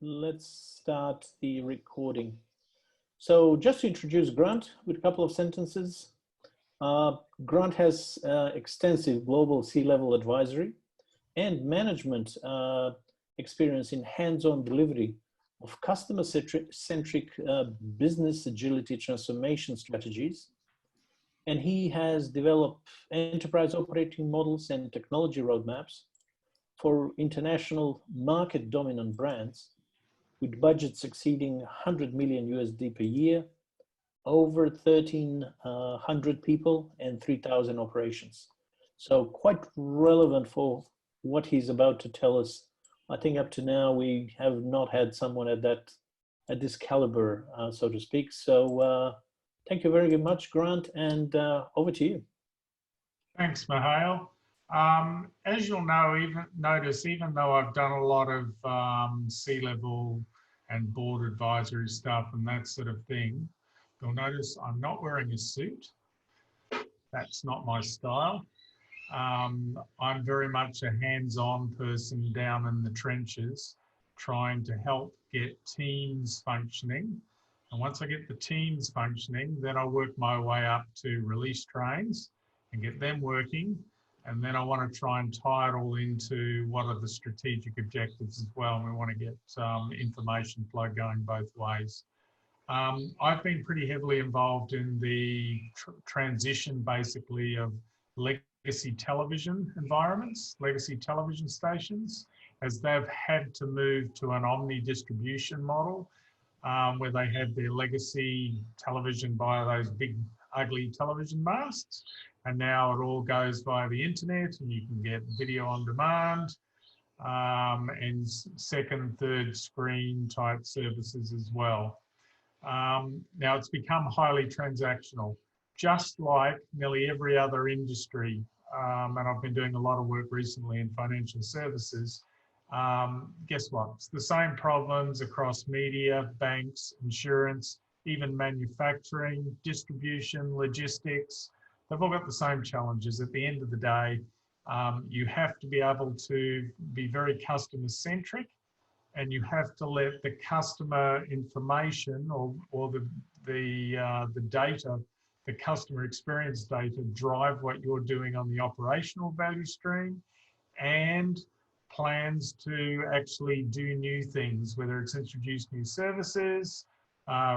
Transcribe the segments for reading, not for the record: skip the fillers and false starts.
let's start the recording. So just to introduce Grant with a couple of sentences. Grant has extensive global C-level advisory and management experience in hands-on delivery of customer-centric business agility transformation strategies. And he has developed enterprise operating models and technology roadmaps for international market dominant brands with budgets exceeding 100 million USD per year, over 1,300 people and 3,000 operations. So quite relevant for what he's about to tell us. I think up to now, we have not had someone at this caliber, so to speak. So thank you very much, Grant, and over to you. Thanks, Mihail. As you'll know, even though I've done a lot of C-level and board advisory stuff and that sort of thing, you'll notice I'm not wearing a suit. That's not my style. I'm very much a hands-on person down in the trenches, trying to help get teams functioning. And once I get the teams functioning, then I work my way up to release trains and get them working. And then I want to try and tie it all into what are the strategic objectives as well. And we want to get information flow going both ways. I've been pretty heavily involved in the transition, basically, of legacy television environments, legacy television stations, as they've had to move to an omni-distribution model, where they have their legacy television via those big, ugly television masts. And now it all goes via the internet, and you can get video on demand and second, third screen type services as well. Now it's become highly transactional, just like nearly every other industry. And I've been doing a lot of work recently in financial services. Guess what? It's the same problems across media, banks, insurance, even manufacturing, distribution, logistics. They've all got the same challenges. At the end of the day, you have to be able to be very customer centric, and you have to let the customer information or the data, the customer experience data, drive what you're doing on the operational value stream and plans to actually do new things, whether it's introduce new services,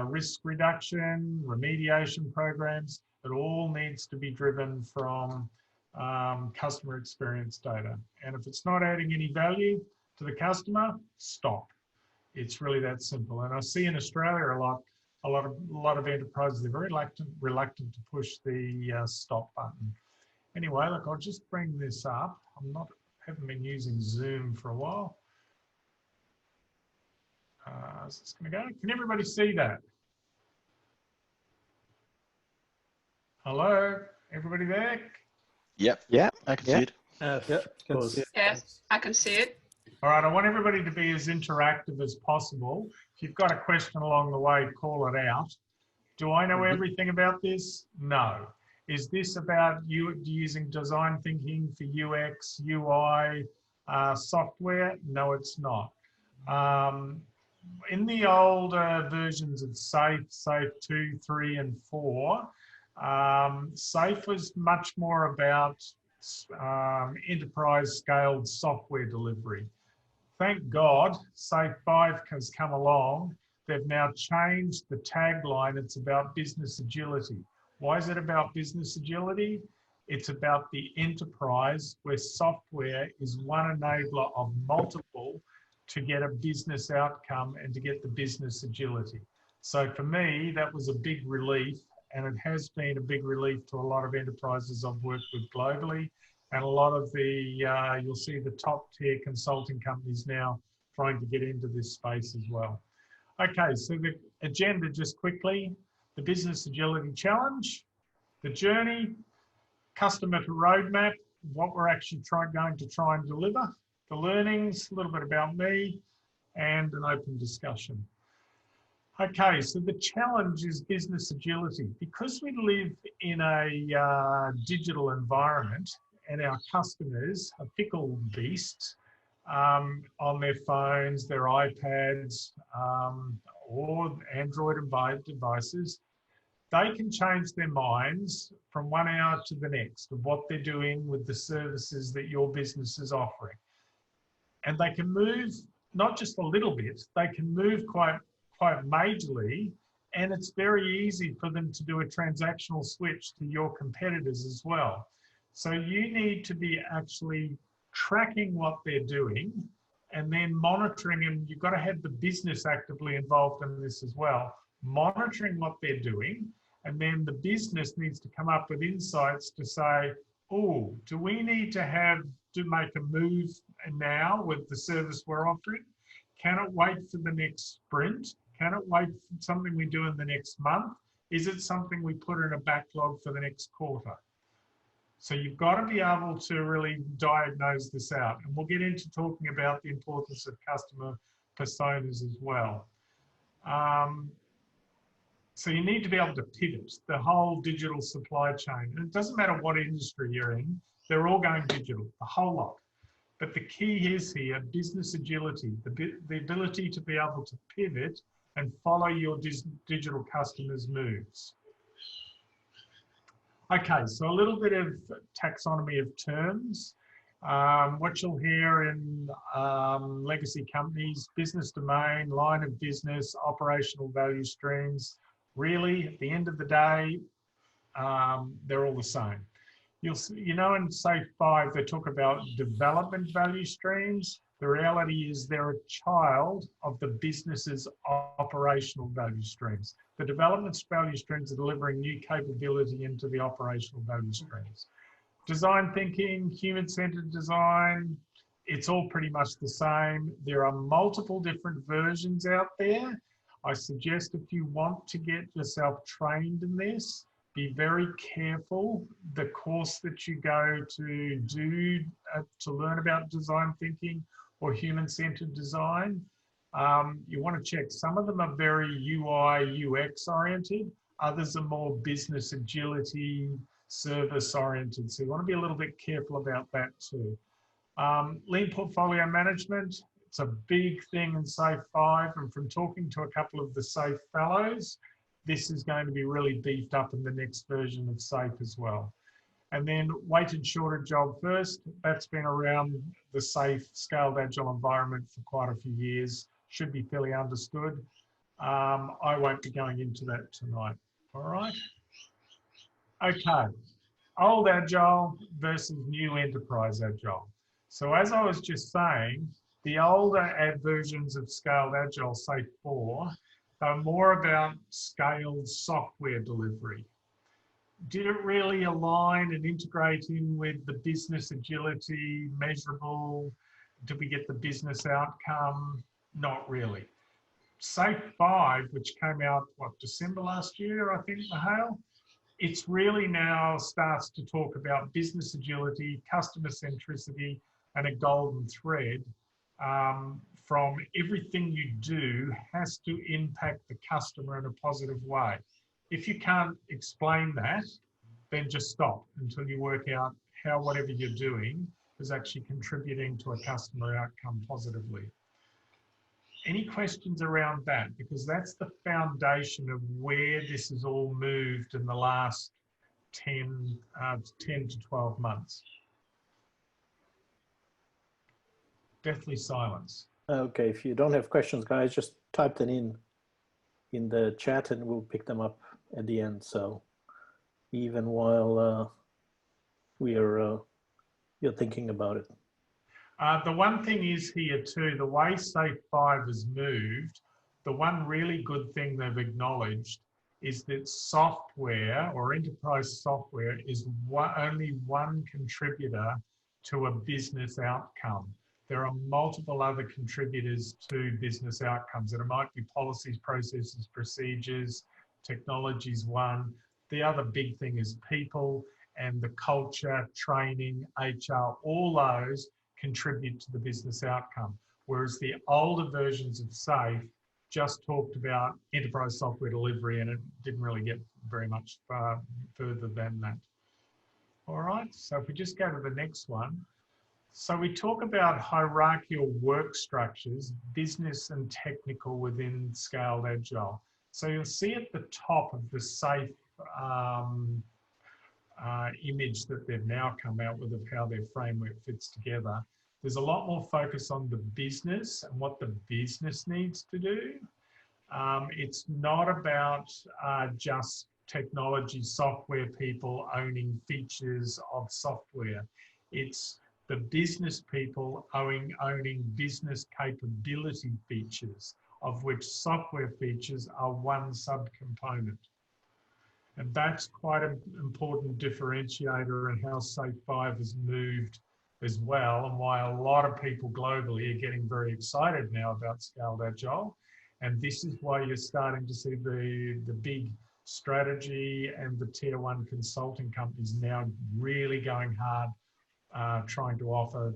risk reduction, remediation programs. It all needs to be driven from customer experience data. And if it's not adding any value to the customer, stop. It's really that simple. And I see in Australia a lot of enterprises, they're very reluctant to push the stop button. Anyway, look, I'll just bring this up. Haven't been using Zoom for a while. Is this going to go? Can everybody see that? Hello, everybody there? Yep. Yeah, I can see it. Yes, I can see it. All right, I want everybody to be as interactive as possible. If you've got a question along the way, call it out. Do I know everything about this? No. Is this about you using design thinking for UX, UI, software? No, it's not. In the older versions of SAFe 2, 3, and 4, SAFe was much more about enterprise scaled software delivery. Thank God, SAFe 5 has come along. They've now changed the tagline. It's about business agility. Why is it about business agility? It's about the enterprise where software is one enabler of multiple to get a business outcome and to get the business agility. So for me, that was a big relief, and it has been a big relief to a lot of enterprises I've worked with globally, and a lot of the, you'll see the top tier consulting companies now trying to get into this space as well. Okay, so the agenda just quickly, the business agility challenge, the journey, customer to roadmap, what we're actually going to try and deliver, the learnings, a little bit about me, and an open discussion. Okay, so the challenge is business agility. Because we live in a digital environment and our customers are fickle beasts, on their phones, their iPads, or Android and devices, they can change their minds from 1 hour to the next of what they're doing with the services that your business is offering. And they can move not just a little bit, they can move quite majorly, and it's very easy for them to do a transactional switch to your competitors as well. So you need to be actually tracking what they're doing and then monitoring them. You've got to have the business actively involved in this as well, monitoring what they're doing, and then the business needs to come up with insights to say, oh, do we need to make a move now with the service we're offering? Can it wait for the next sprint? Can it wait for something we do in the next month? Is it something we put in a backlog for the next quarter? So you've got to be able to really diagnose this out. And we'll get into talking about the importance of customer personas as well. So you need to be able to pivot the whole digital supply chain. And it doesn't matter what industry you're in, they're all going digital, the whole lot. But the key is here, business agility, the ability to be able to pivot and follow your digital customers' moves. Okay, so a little bit of taxonomy of terms. What you'll hear in legacy companies, business domain, line of business, operational value streams. Really, at the end of the day, they're all the same. You know, in SAFe 5, they talk about development value streams. The reality is they're a child of the business's operational value streams. The development value streams are delivering new capability into the operational value streams. Design thinking, human-centered design, it's all pretty much the same. There are multiple different versions out there. I suggest if you want to get yourself trained in this, be very careful the course that you go to do to learn about design thinking or human-centered design. You want to check. Some of them are very UI, UX oriented. Others are more business agility, service oriented. So you want to be a little bit careful about that too. Lean portfolio management. It's a big thing in SAFe 5, and from talking to a couple of the SAFe fellows, this is going to be really beefed up in the next version of SAFe as well. And then weighted shorter job first, that's been around the SAFe scaled agile environment for quite a few years, should be fairly understood. I won't be going into that tonight, all right? Okay, old agile versus new enterprise agile. So as I was just saying, the older versions of scaled agile, SAFe 4, are more about scaled software delivery. Did it really align and integrate in with the business agility, measurable? Did we get the business outcome? Not really. SAFe 5, which came out, what, December last year, I think, Mihail? It's really now starts to talk about business agility, customer centricity, and a golden thread from everything you do has to impact the customer in a positive way. If you can't explain that, then just stop until you work out how whatever you're doing is actually contributing to a customer outcome positively. Any questions around that? Because that's the foundation of where this has all moved in the last 10 to 12 months. Deathly silence. Okay, if you don't have questions, guys, just type them in the chat and we'll pick them up at the end. So even while you're thinking about it. The one thing is here too, the way SAFe 5 has moved, the one really good thing they've acknowledged is that software or enterprise software is only one contributor to a business outcome. There are multiple other contributors to business outcomes, and it might be policies, processes, procedures, technology's one. The other big thing is people and the culture, training, HR, all those contribute to the business outcome. Whereas the older versions of SAFe just talked about enterprise software delivery and it didn't really get very much further than that. All right, so if we just go to the next one. So we talk about hierarchical work structures, business and technical within Scaled Agile. So you'll see at the top of the SAFe image that they've now come out with of how their framework fits together. There's a lot more focus on the business and what the business needs to do. It's not about just technology software people owning features of software. It's the business people owning business capability features, of which software features are one subcomponent. And that's quite an important differentiator in how SAFe 5 has moved as well, and why a lot of people globally are getting very excited now about Scaled Agile. And this is why you're starting to see the big strategy and the tier 1 consulting companies now really going hard, trying to offer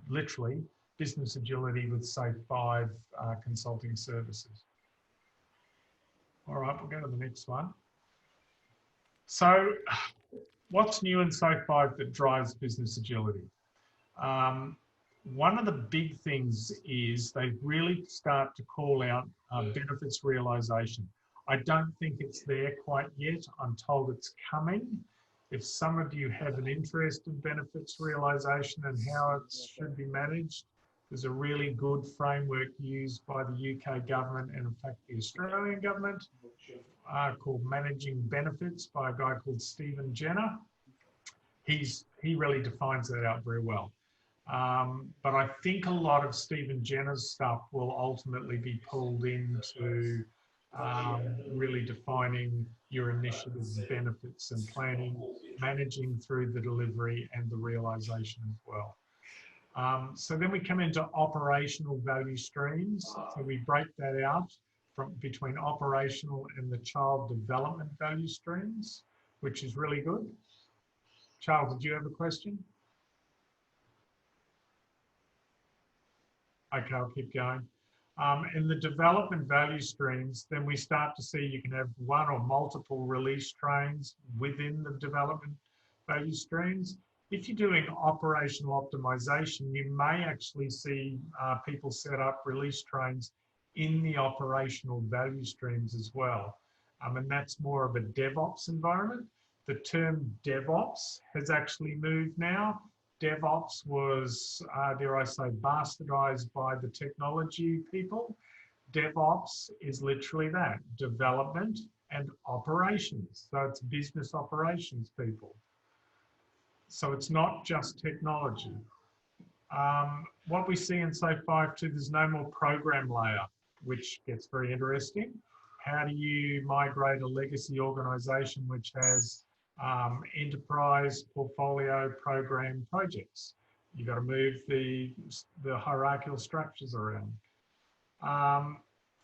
literally business agility with SAFe 5 consulting services. All right, we'll go to the next one. So what's new in SAFe 5 that drives business agility? One of the big things is they really start to call out benefits realization. I don't think it's there quite yet. I'm told it's coming. If some of you have an interest in benefits realization and how it should be managed, there's a really good framework used by the UK government and in fact the Australian government called Managing Benefits by a guy called Stephen Jenner. He really defines that out very well. But I think a lot of Stephen Jenner's stuff will ultimately be pulled into really defining your initiatives, benefits and planning, managing through the delivery and the realization as well. So then we come into operational value streams. So we break that out between operational and the child development value streams, which is really good. Charles, did you have a question? Okay, I'll keep going. In the development value streams, then we start to see you can have one or multiple release trains within the development value streams. If you're doing operational optimization, you may actually see people set up release trains in the operational value streams as well. And that's more of a DevOps environment. The term DevOps has actually moved now. DevOps was, dare I say, bastardized by the technology people. DevOps is literally that, development and operations. So it's business operations people. So it's not just technology. What we see in SAFe 5 too, there's no more program layer, which gets very interesting. How do you migrate a legacy organization which has enterprise, portfolio, program, projects? You've got to move the hierarchical structures around.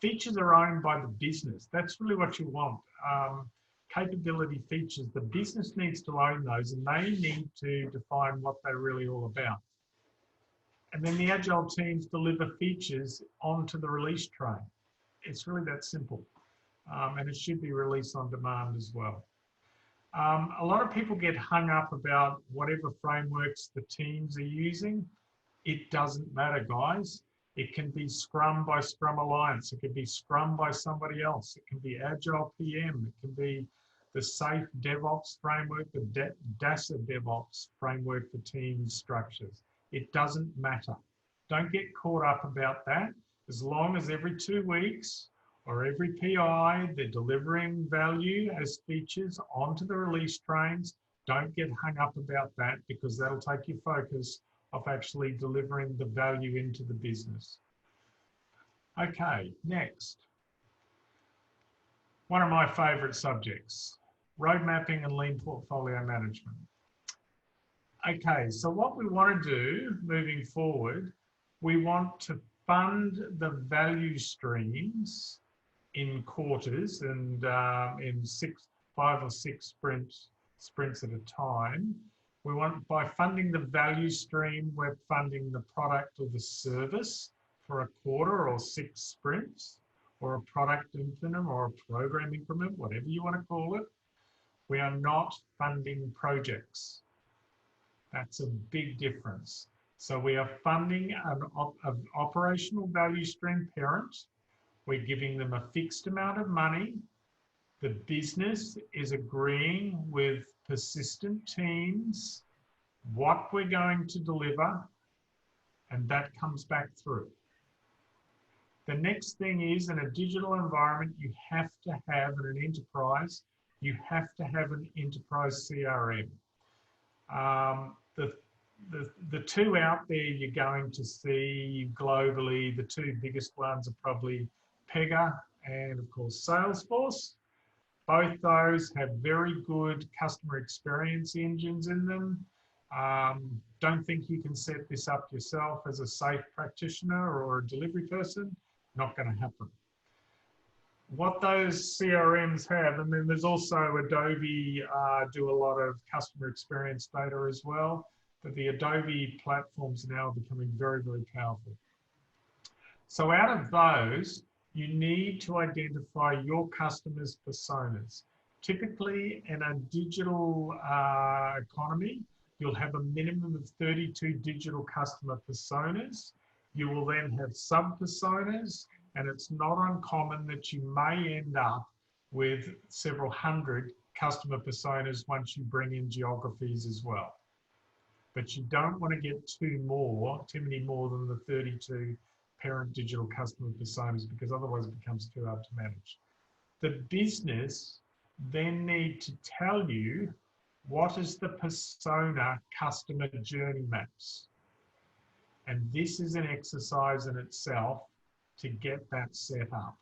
Features are owned by the business. That's really what you want. Capability features, the business needs to own those and they need to define what they're really all about. And then the Agile teams deliver features onto the release train. It's really that simple. And it should be released on demand as well. A lot of people get hung up about whatever frameworks the teams are using. It doesn't matter, guys. It can be Scrum by Scrum Alliance. It can be Scrum by somebody else. It can be Agile PM. It can be the SAFe DevOps framework, the DASA DevOps framework for team structures. It doesn't matter. Don't get caught up about that. As long as every 2 weeks or every PI, they're delivering value as features onto the release trains, don't get hung up about that because that'll take your focus of actually delivering the value into the business. Okay, next. One of my favorite subjects, road mapping and lean portfolio management. Okay, so what we want to do moving forward, we want to fund the value streams in quarters and in 5 or 6 sprints at a time. We want, by funding the value stream, we're funding the product or the service for a quarter or 6 sprints, or a product increment or a program increment, whatever you want to call it. We are not funding projects. That's a big difference. So we are funding an operational value stream parent. We're giving them a fixed amount of money. The business is agreeing with persistent teams what we're going to deliver, and that comes back through. The next thing is, in a digital environment, you have to have, in an enterprise, you have to have an enterprise CRM. The two out there you're going to see globally, the two biggest ones are probably Pega and, of course, Salesforce. Both those have very good customer experience engines in them. Don't think you can set this up yourself as a SAFe practitioner or a delivery person. Not going to happen. What those CRMs have, and then there's also Adobe do a lot of customer experience data as well, but the Adobe platforms now are becoming very, very powerful. So out of those, you need to identify your customers' personas. Typically, in a digital economy, you'll have a minimum of 32 digital customer personas. You will then have sub-personas, and it's not uncommon that you may end up with several hundred customer personas once you bring in geographies as well. But you don't want to get too many more than the 32 parent digital customer personas, because otherwise it becomes too hard to manage. The business then need to tell you what is the persona customer journey maps. And this is an exercise in itself to get that set up.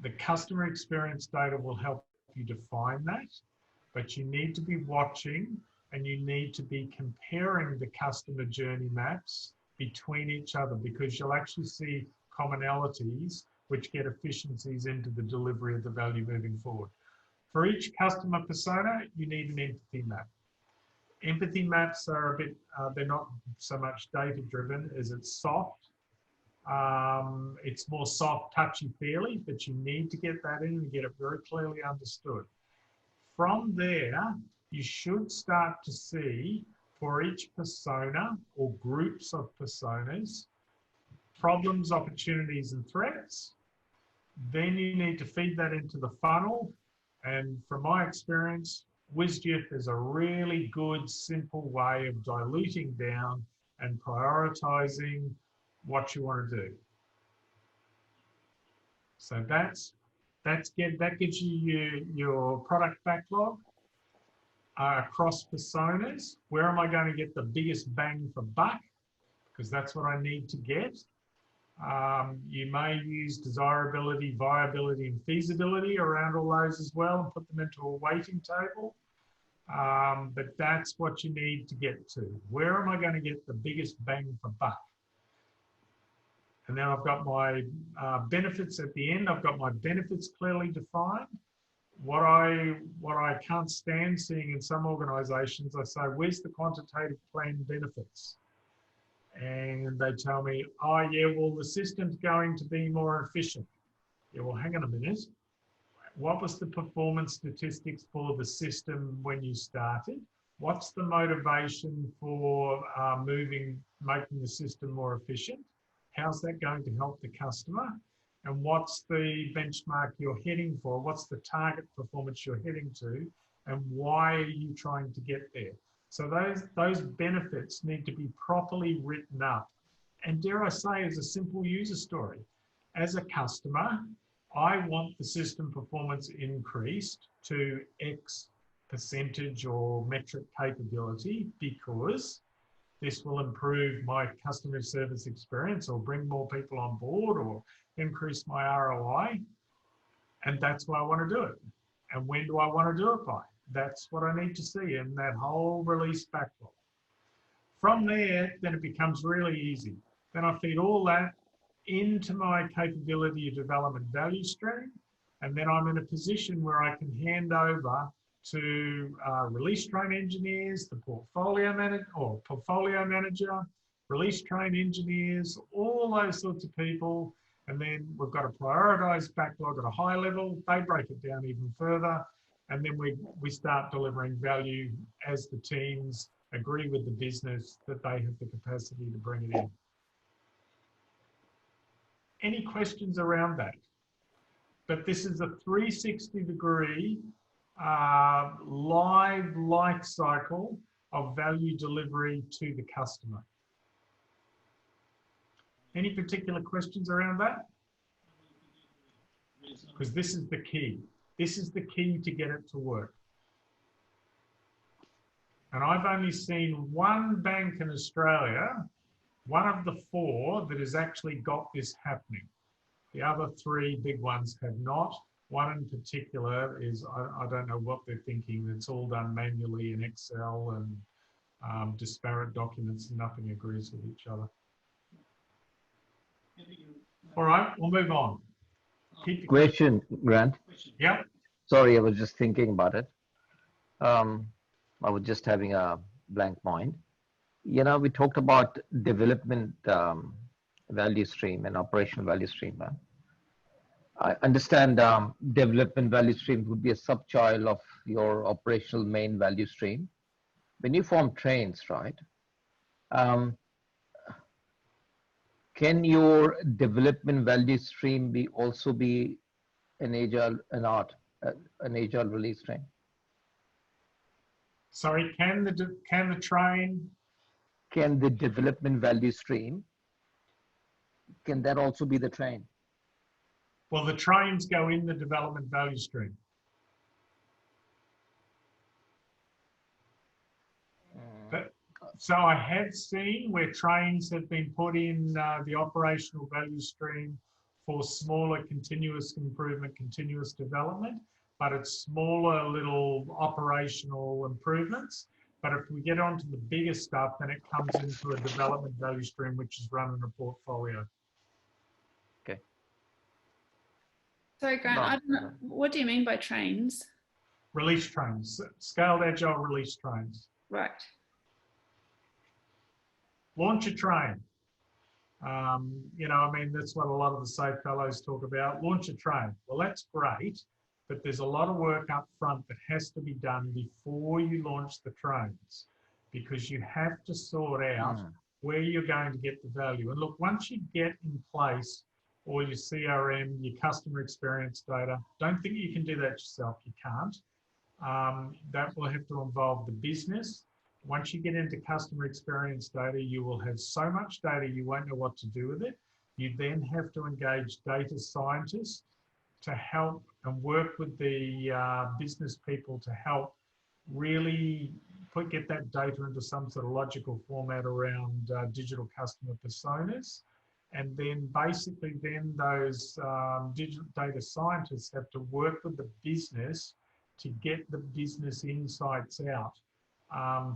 The customer experience data will help you define that, but you need to be watching and you need to be comparing the customer journey maps between each other, because you'll actually see commonalities which get efficiencies into the delivery of the value moving forward. For each customer persona, you need an empathy map. Empathy maps are a bit, they're not so much data driven as it's soft. It's more soft, touchy-feely, but you need to get that in and get it very clearly understood. From there, you should start to see for each persona or groups of personas, problems, opportunities, and threats. Then you need to feed that into the funnel. And from my experience, WSGIF is a really good, simple way of diluting down and prioritizing what you want to do. So that gives you your product backlog across personas. Where am I going to get the biggest bang for buck? Because that's what I need to get. You may use desirability, viability, and feasibility around all those as well and put them into a weighting table. But that's what you need to get to. Where am I going to get the biggest bang for buck? And then I've got my benefits at the end. I've got my benefits clearly defined. What I can't stand seeing in some organizations, I say, where's the quantitative plan benefits? And they tell me, oh yeah, well, the system's going to be more efficient. Yeah, well, hang on a minute. What was the performance statistics for the system when you started? What's the motivation for making the system more efficient? How's that going to help the customer? And what's the benchmark you're heading for? What's the target performance you're heading to? And why are you trying to get there? So those benefits need to be properly written up. And dare I say, as a simple user story, as a customer, I want the system performance increased to X percentage or metric capability because this will improve my customer service experience or bring more people on board or increase my ROI. And that's why I want to do it. And when do I want to do it by? That's what I need to see in that whole release backlog. From there, then it becomes really easy. Then I feed all that into my capability development value stream. And then I'm in a position where I can hand over to release train engineers, the portfolio manager, release train engineers, all those sorts of people. And then we've got a prioritized backlog at a high level. They break it down even further. And then we start delivering value as the teams agree with the business that they have the capacity to bring it in. Any questions around that? But this is a 360-degree live life cycle of value delivery to the customer. Any particular questions around that? Because this is the key. This is the key to get it to work. And I've only seen one bank in Australia, one of the 4 that has actually got this happening. The other 3 big ones have not. One in particular is, I don't know what they're thinking. It's all done manually in Excel and disparate documents, and nothing agrees with each other. All right, we'll move on. Question, Grant. Yeah. Sorry, I was just thinking about it. I was just having a blank mind. You know, we talked about development value stream and operational value stream. I understand development value stream would be a subchild of your operational main value stream. When you form trains, right? Can your development value stream also be an agile release train? Sorry, can the train? Can the development value stream, can that also be the train? Well, the trains go in the development value stream. So I have seen where trains have been put in the operational value stream for smaller continuous improvement, continuous development, but it's smaller little operational improvements. But if we get onto the bigger stuff, then it comes into a development value stream, which is run in a portfolio. Okay. Sorry, Grant, I don't know, what do you mean by trains? Release trains, scaled agile release trains. Right. Launch a train. You know, I mean, that's what a lot of the SAFe fellows talk about. Launch a train. Well, that's great, but there's a lot of work up front that has to be done before you launch the trains, because you have to sort out where you're going to get the value. And look, once you get in place all your CRM, your customer experience data, don't think you can do that yourself. You can't. That will have to involve the business. Once you get into customer experience data, you will have so much data you won't know what to do with it. You then have to engage data scientists to help and work with the business people to help really get that data into some sort of logical format around digital customer personas. And then basically then those digital data scientists have to work with the business to get the business insights out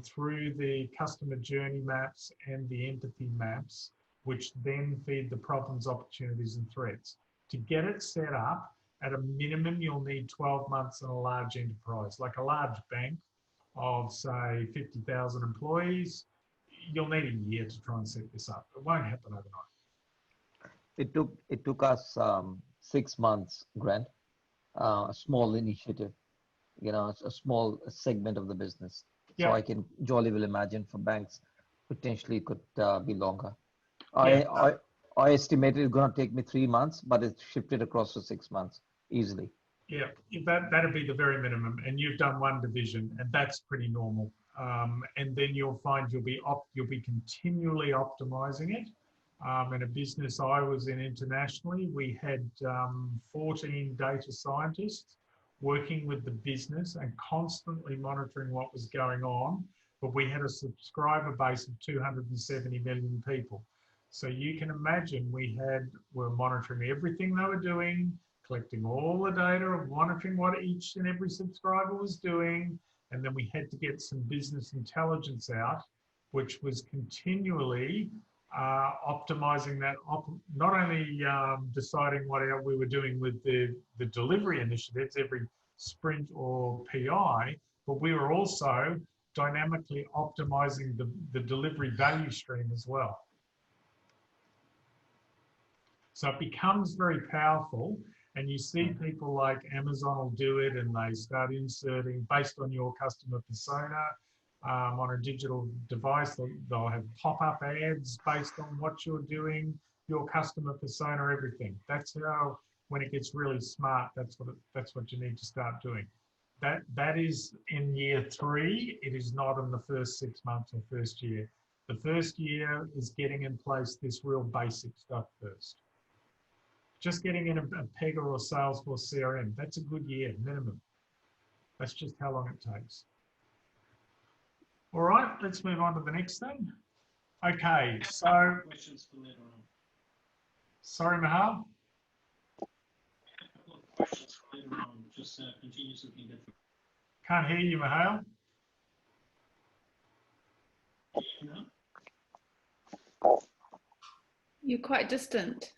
through the customer journey maps and the empathy maps, which then feed the problems, opportunities, and threats. To get it set up, at a minimum, you'll need 12 months in a large enterprise, like a large bank of, say, 50,000 employees. You'll need a year to try and set this up. It won't happen overnight. It took us 6 months, Grant, a small initiative, you know, a small segment of the business. Yeah. So I can jolly well imagine for banks, potentially could be longer. Yeah. I estimated it's going to take me 3 months, but it's shifted across to 6 months easily. Yeah, that'd be the very minimum. And you've done one division, and that's pretty normal. And then you'll find you'll be continually optimizing it. In a business I was in internationally, we had 14 data scientists working with the business and constantly monitoring what was going on. But we had a subscriber base of 270 million people. So you can imagine we're monitoring everything they were doing, collecting all the data, monitoring what each and every subscriber was doing. And then we had to get some business intelligence out, which was continually optimizing that, not only deciding what we were doing with the delivery initiatives every sprint or PI, but we were also dynamically optimizing the delivery value stream as well. So it becomes very powerful, and you see people like Amazon will do it, and they start inserting based on your customer persona. on a digital device. They'll have pop-up ads based on what you're doing, your customer persona, everything. That's how, when it gets really smart, that's what you need to start doing. That is in year 3. It is not in the first 6 months or first year. The first year is getting in place this real basic stuff first. Just getting in a Pega or Salesforce CRM, that's a good year minimum. That's just how long it takes. All right, let's move on to the next thing. Okay, so. Questions for later on. Sorry, Mihail? Questions for later on. Just continue so we can get through. Can't hear you, Mihail. You're quite distant.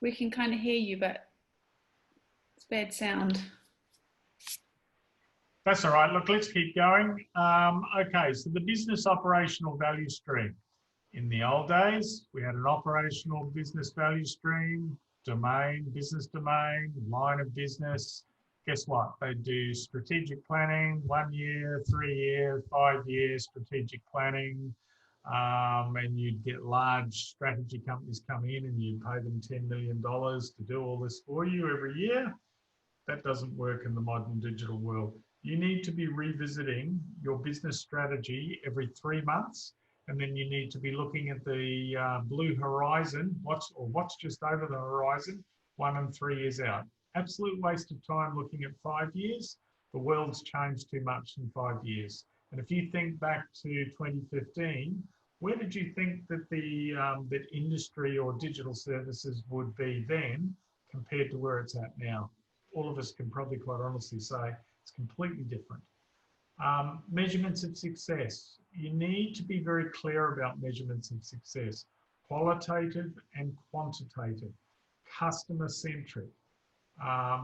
We can kind of hear you, but it's bad sound. That's all right. Look, let's keep going. Okay, so the business operational value stream. In the old days, we had an operational business value stream, domain, business domain, line of business. Guess what? They do strategic planning, 1 year, 3 year, 5 year strategic planning. And you'd get large strategy companies come in and you pay them $10 million to do all this for you every year. That doesn't work in the modern digital world. You need to be revisiting your business strategy every 3 months, and then you need to be looking at the blue horizon, what's just over the horizon, 1 and 3 years out. Absolute waste of time looking at 5 years. The world's changed too much in 5 years. And if you think back to 2015, where did you think that the that industry or digital services would be then compared to where it's at now? All of us can probably quite honestly say it's completely different. Measurements of success. You need to be very clear about measurements of success. Qualitative and quantitative. Customer-centric.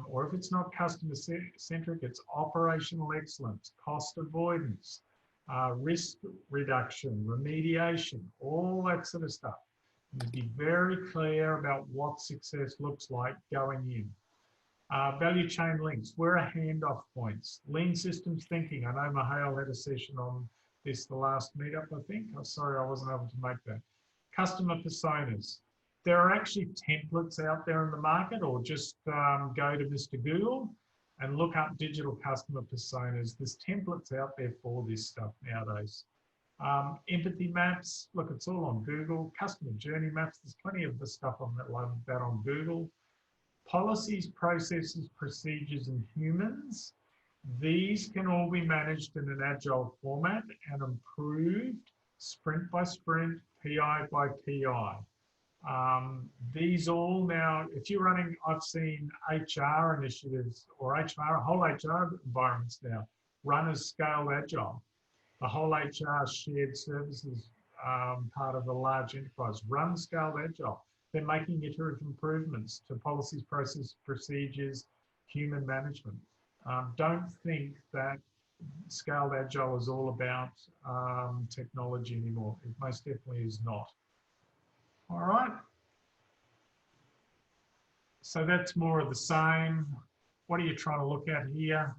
Or if it's not customer-centric, it's operational excellence, cost avoidance, risk reduction, remediation, all that sort of stuff. And be very clear about what success looks like going in. Value chain links, where are handoff points? Lean systems thinking. I know Mihail had a session on this the last meetup, I think. I'm sorry I wasn't able to make that. Customer personas. There are actually templates out there in the market, or just go to Mr. Google and look up digital customer personas. There's templates out there for this stuff nowadays. Empathy maps, look, it's all on Google. Customer journey maps, there's plenty of the stuff on that on Google. Policies, processes, procedures, and humans. These can all be managed in an Agile format and improved sprint by sprint, PI by PI. These all now, if you're running, I've seen HR initiatives or whole HR environments now run as scaled Agile. The whole HR shared services part of a large enterprise run scaled Agile. They're making iterative improvements to policies, processes, procedures, human management. Don't think that scaled Agile is all about technology anymore. It most definitely is not. All right. So that's more of the same. What are you trying to look at here?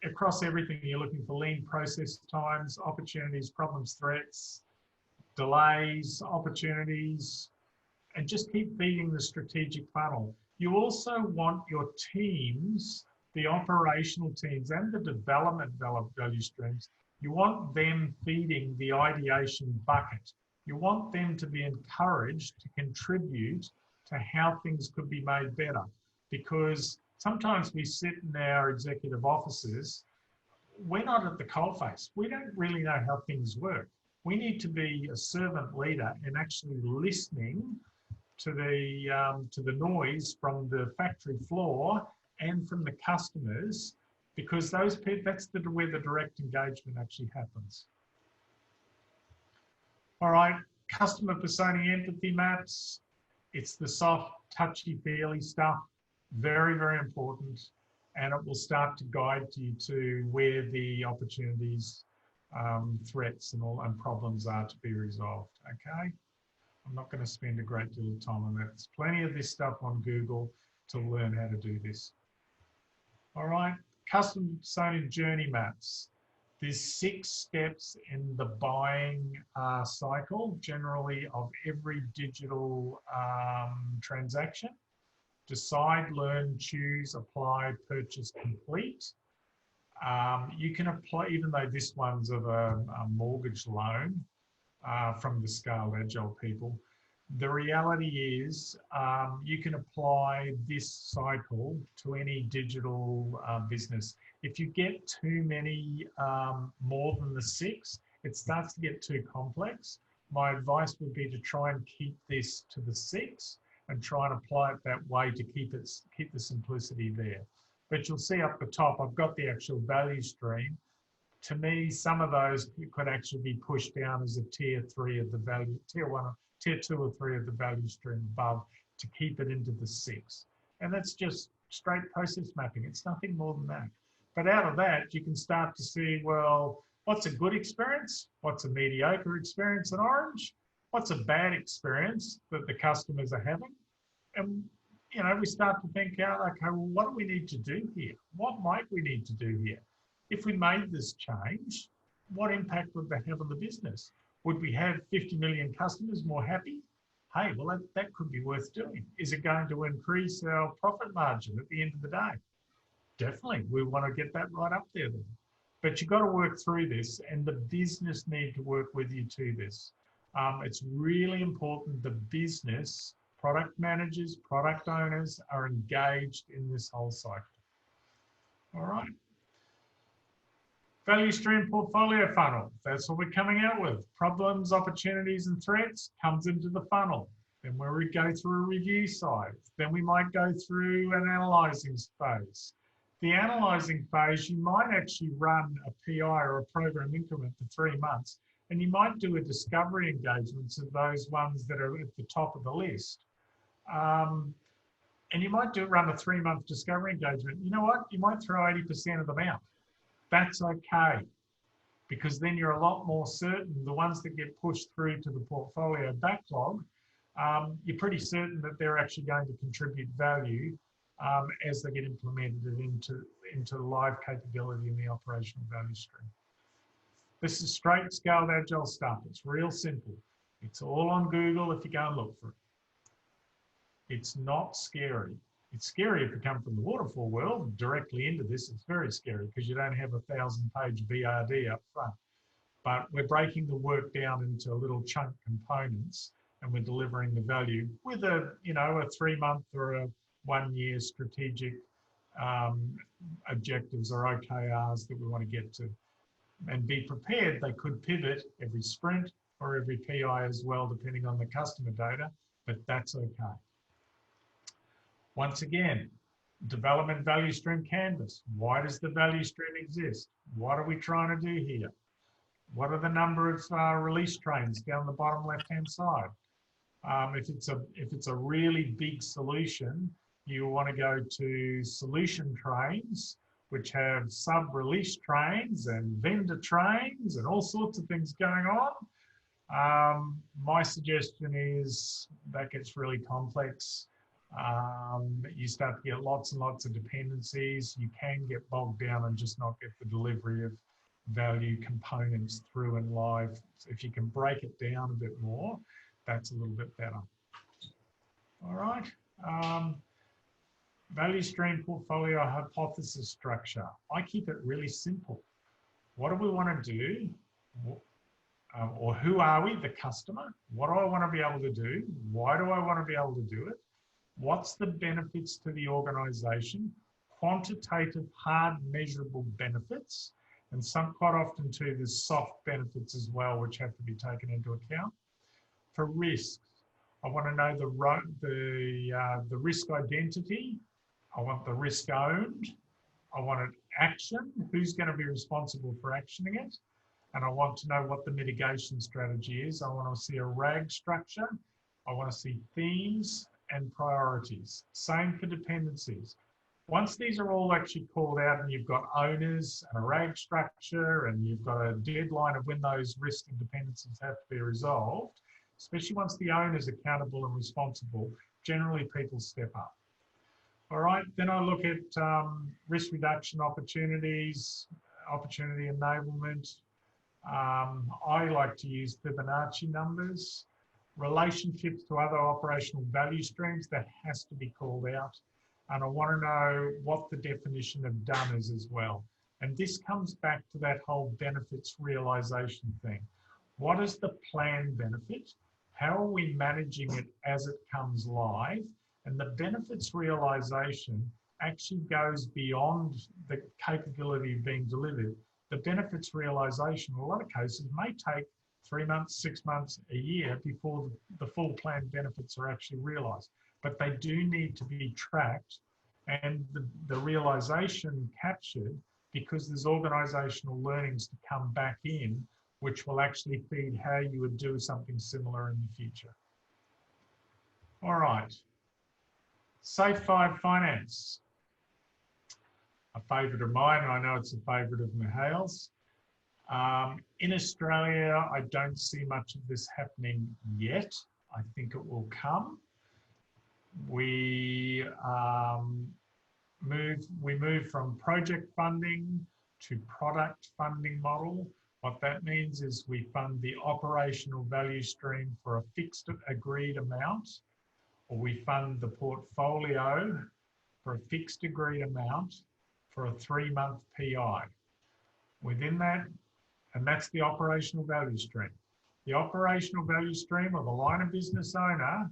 Across everything, you're looking for lean process times, opportunities, problems, threats, delays, opportunities, and just keep feeding the strategic funnel. You also want your teams, the operational teams and the development value streams, you want them feeding the ideation bucket. You want them to be encouraged to contribute to how things could be made better. Because sometimes we sit in our executive offices, we're not at the coalface. We don't really know how things work. We need to be a servant leader and actually listening to the noise from the factory floor and from the customers, because those people, that's where the direct engagement actually happens. All right, customer persona empathy maps. It's the soft, touchy-feely stuff. Very, very important. And it will start to guide you to where the opportunities, threats and problems are to be resolved, okay? I'm not going to spend a great deal of time on that. There's plenty of this stuff on Google to learn how to do this. All right, custom design journey maps. There's 6 steps in the buying cycle, generally of every digital transaction. Decide, learn, choose, apply, purchase, complete. You can apply, even though this one's of a mortgage loan from the Scaled Agile people, the reality is you can apply this cycle to any digital business. If you get too many more than the 6, it starts to get too complex. My advice would be to try and keep this to the 6 and try and apply it that way to keep the simplicity there. But you'll see up the top, I've got the actual value stream. To me, some of those could actually be pushed down as a tier 3 of the value, tier 1, tier 2 or 3 of the value stream above to keep it into the 6. And that's just straight process mapping. It's nothing more than that. But out of that, you can start to see, well, what's a good experience? What's a mediocre experience in orange? What's a bad experience that the customers are having? And, you know, we start to think out, okay, well, what do we need to do here? What might we need to do here? If we made this change, what impact would that have on the business? Would we have 50 million customers more happy? Hey, well, that could be worth doing. Is it going to increase our profit margin at the end of the day? Definitely, we want to get that right up there then. But you've got to work through this, and the business need to work with you to this. It's really important the business, product managers, product owners are engaged in this whole cycle. All right. Value stream portfolio funnel. That's what we're coming out with. Problems, opportunities, and threats comes into the funnel. Then we go through a review side. Then we might go through an analyzing phase. The analyzing phase, you might actually run a PI or a program increment for 3 months, and you might do a discovery engagements of those ones that are at the top of the list. And you might run a 3-month discovery engagement. You know what? You might throw 80% of them out. That's okay, because then you're a lot more certain the ones that get pushed through to the portfolio backlog, you're pretty certain that they're actually going to contribute value as they get implemented into live capability in the operational value stream. This is straight Scaled Agile stuff. It's real simple. It's all on Google if you go and look for it. It's not scary. It's scary if you come from the waterfall world directly into this. It's very scary because you don't have a 1,000-page VRD up front. But we're breaking the work down into little chunk components, and we're delivering the value with a 3-month or a 1-year strategic objectives or OKRs that we want to get to. And be prepared, they could pivot every sprint or every PI as well, depending on the customer data, but that's okay. Once again, development value stream canvas. Why does the value stream exist? What are we trying to do here? What are the number of release trains down the bottom left-hand side? If it's a really big solution, you want to go to solution trains, which have sub-release trains and vendor trains and all sorts of things going on. My suggestion is that gets really complex. You start to get lots and lots of dependencies. You can get bogged down and just not get the delivery of value components through and live. So if you can break it down a bit more, that's a little bit better. All right. Value stream portfolio hypothesis structure. I keep it really simple. What do we want to do? Or who are we, the customer? What do I want to be able to do? Why do I want to be able to do it? What's the benefits to the organization? Quantitative, hard, measurable benefits. And quite often too, there's soft benefits as well, which have to be taken into account. For risks, I want to know the risk identity. I want the risk owned. I want an action. Who's going to be responsible for actioning it? And I want to know what the mitigation strategy is. I want to see a RAG structure. I want to see themes and priorities. Same for dependencies. Once these are all actually called out and you've got owners and a RAG structure and you've got a deadline of when those risks and dependencies have to be resolved, especially once the owner's accountable and responsible, generally people step up. All right, then I look at risk reduction opportunities, opportunity enablement. I like to use Fibonacci numbers. Relationships to other operational value streams, that has to be called out. And I want to know what the definition of done is as well. And this comes back to that whole benefits realization thing. What is the planned benefit? How are we managing it as it comes live? And the benefits realization actually goes beyond the capability of being delivered. The benefits realization, in a lot of cases, may take 3 months, 6 months, a year before the full planned benefits are actually realized. But they do need to be tracked and the realization captured, because there's organizational learnings to come back in, which will actually feed how you would do something similar in the future. All right. SAFe 5 Finance. A favourite of mine, I know it's a favourite of Mihail's. In Australia, I don't see much of this happening yet. I think it will come. We move from project funding to product funding model. What that means is we fund the operational value stream for a fixed agreed amount, or we fund the portfolio for a fixed agreed amount for a 3-month PI. Within that, and that's the operational value stream. The operational value stream of the line of business owner,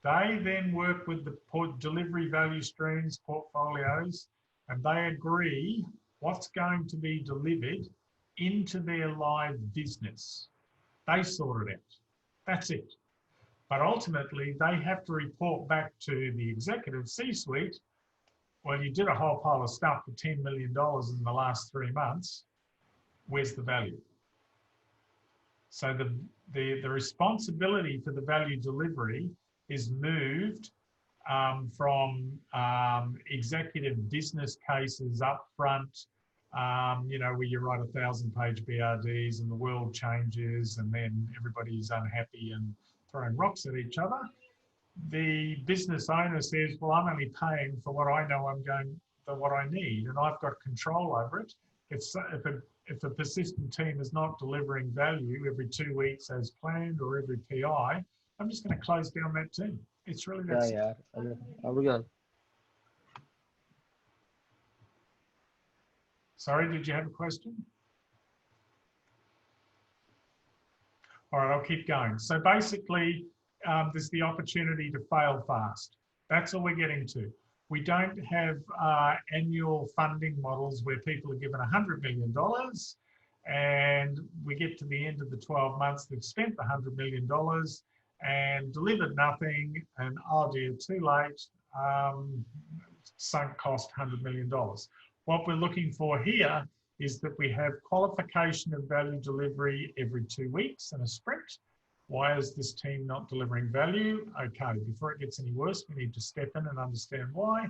they then work with the delivery value streams, portfolios, and they agree what's going to be delivered into their live business. They sort it out. That's it. But ultimately, they have to report back to the executive C-suite, well, you did a whole pile of stuff for $10 million in the last 3 months. Where's the value? So the responsibility for the value delivery is moved from executive business cases up front, you know, where you write 1,000-page BRDs and the world changes and then everybody's unhappy and throwing rocks at each other. The business owner says, well, I'm only paying for what I know for what I need, and I've got control over it. If a persistent team is not delivering value every 2 weeks as planned or every PI, I'm just going to close down that team. It's really that simple. Sorry, did you have a question? All right, I'll keep going. So basically, there's the opportunity to fail fast. That's all we're getting to. We don't have annual funding models where people are given $100 million and we get to the end of the 12 months, they've spent the $100 million and delivered nothing, and oh dear, too late, sunk cost $100 million. What we're looking for here is that we have qualification of value delivery every 2 weeks in a sprint. Why is this team not delivering value? Okay, before it gets any worse, we need to step in and understand why.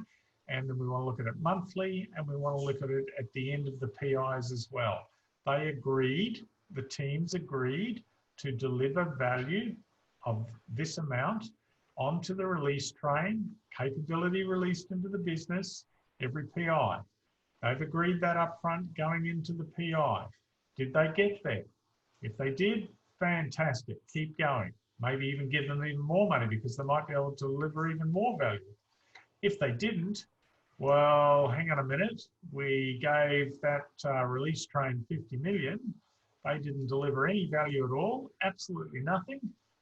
And then we want to look at it monthly, and we want to look at it at the end of the PIs as well. They agreed, the teams agreed to deliver value of this amount onto the release train, capability released into the business, every PI. They've agreed that up front going into the PI. Did they get there? If they did, fantastic, keep going. Maybe even give them even more money because they might be able to deliver even more value. If they didn't, well, hang on a minute. We gave that release train 50 million. They didn't deliver any value at all, absolutely nothing.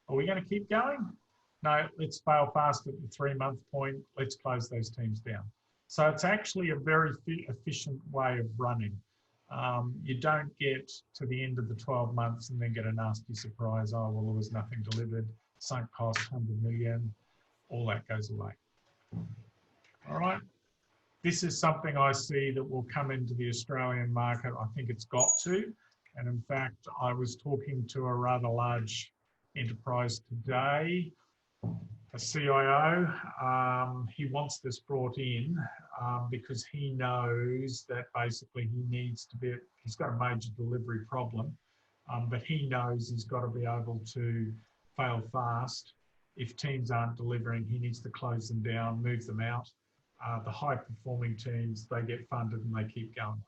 Are we going to keep going? No, let's fail fast at the 3-month point. Let's close those teams down. So it's actually a very efficient way of running. You don't get to the end of the 12 months and then get a nasty surprise. Oh, well, there was nothing delivered, sunk cost 100 million, all that goes away. All right. This is something I see that will come into the Australian market. I think it's got to. And in fact, I was talking to a rather large enterprise today, a CIO. He wants this brought in because he knows that basically he's got a major delivery problem, but he knows he's got to be able to fail fast. If teams aren't delivering, he needs to close them down, move them out. the high-performing teams, they get funded and they keep going.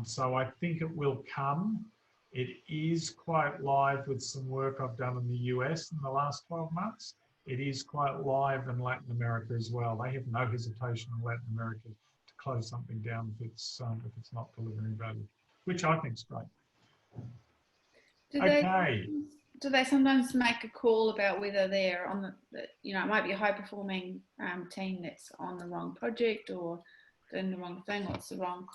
So I think it will come. It is quite live with some work I've done in the US in the last 12 months. It is quite live in Latin America as well. They have no hesitation in Latin America to close something down if it's not delivering value, which I think is great. Do they sometimes make a call about whether they're on it might be a high performing team that's on the wrong project or doing the wrong thing, or it's the wrong,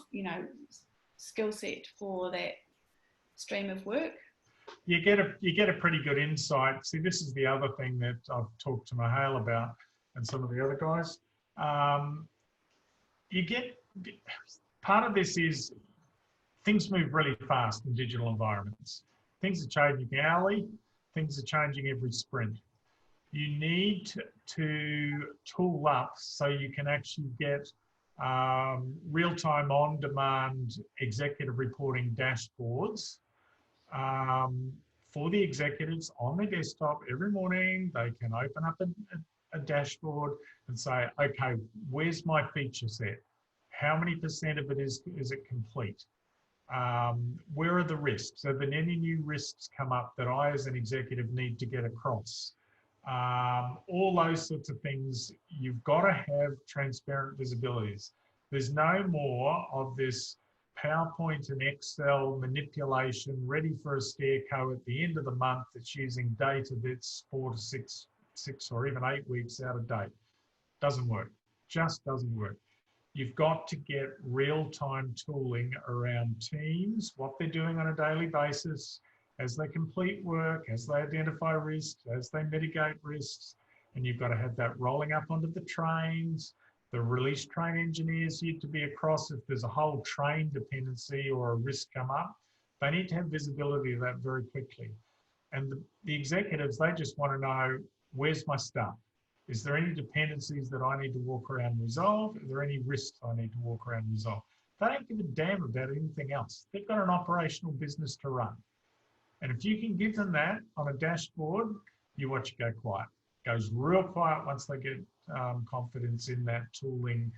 skill set for that stream of work? You get a pretty good insight. See, this is the other thing that I've talked to Mihail about and some of the other guys. Part of this is things move really fast in digital environments. Things are changing hourly. Things are changing every sprint. You need to tool up so you can actually get real-time, on-demand executive reporting dashboards for the executives on their desktop every morning. They can open up a dashboard and say, okay, where's my feature set? How many % of it is it complete? Where are the risks? Have there been any new risks come up that I as an executive need to get across? All those sorts of things, you've got to have transparent visibilities. There's no more of this PowerPoint and Excel manipulation ready for a stairco at the end of the month that's using data that's 4 to 6 or even 8 weeks out of date. Doesn't work, just doesn't work. You've got to get real-time tooling around teams, what they're doing on a daily basis, as they complete work, as they identify risks, as they mitigate risks, and you've got to have that rolling up onto the trains. The release train engineers need to be across if there's a whole train dependency or a risk come up. They need to have visibility of that very quickly. And the executives, they just want to know, where's my stuff? Is there any dependencies that I need to walk around and resolve? Are there any risks I need to walk around and resolve? They don't give a damn about anything else. They've got an operational business to run. And if you can give them that on a dashboard, you watch it go quiet. It goes real quiet once they get confidence in that tooling.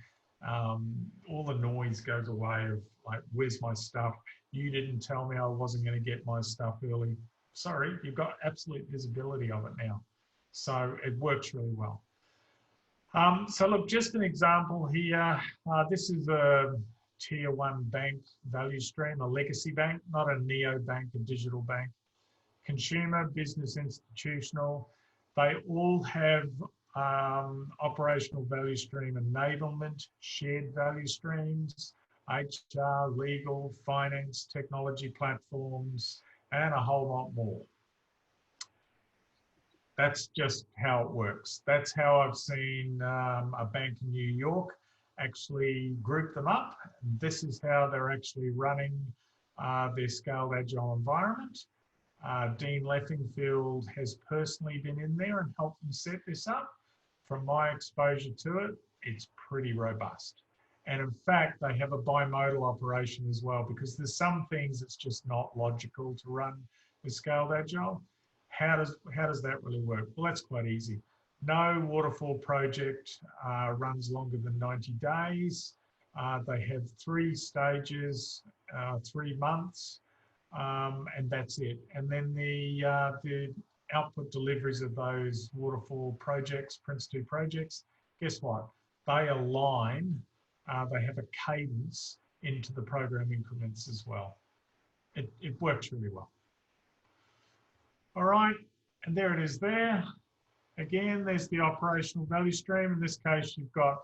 All the noise goes away of like, where's my stuff? You didn't tell me I wasn't going to get my stuff early. Sorry, you've got absolute visibility of it now. So it works really well. So look, just an example here. This is a tier 1 bank value stream, a legacy bank, not a neo bank, a digital bank. Consumer, business, institutional. They all have operational value stream enablement, shared value streams, HR, legal, finance, technology platforms, and a whole lot more. That's just how it works. That's how I've seen a bank in New York actually group them up. This is how they're actually running their scaled agile environment. Dean Leffingfield has personally been in there and helped them set this up. From my exposure to it, it's pretty robust. And in fact, they have a bimodal operation as well, because there's some things that's just not logical to run with scaled agile. How does that really work? Well, that's quite easy. No waterfall project runs longer than 90 days. They have 3 stages, 3 months, and that's it. And then the output deliveries of those waterfall projects, Prince 2 projects, guess what? They align, they have a cadence into the program increments as well. It works really well. All right, and there it is there. Again, there's the operational value stream. In this case, you've got,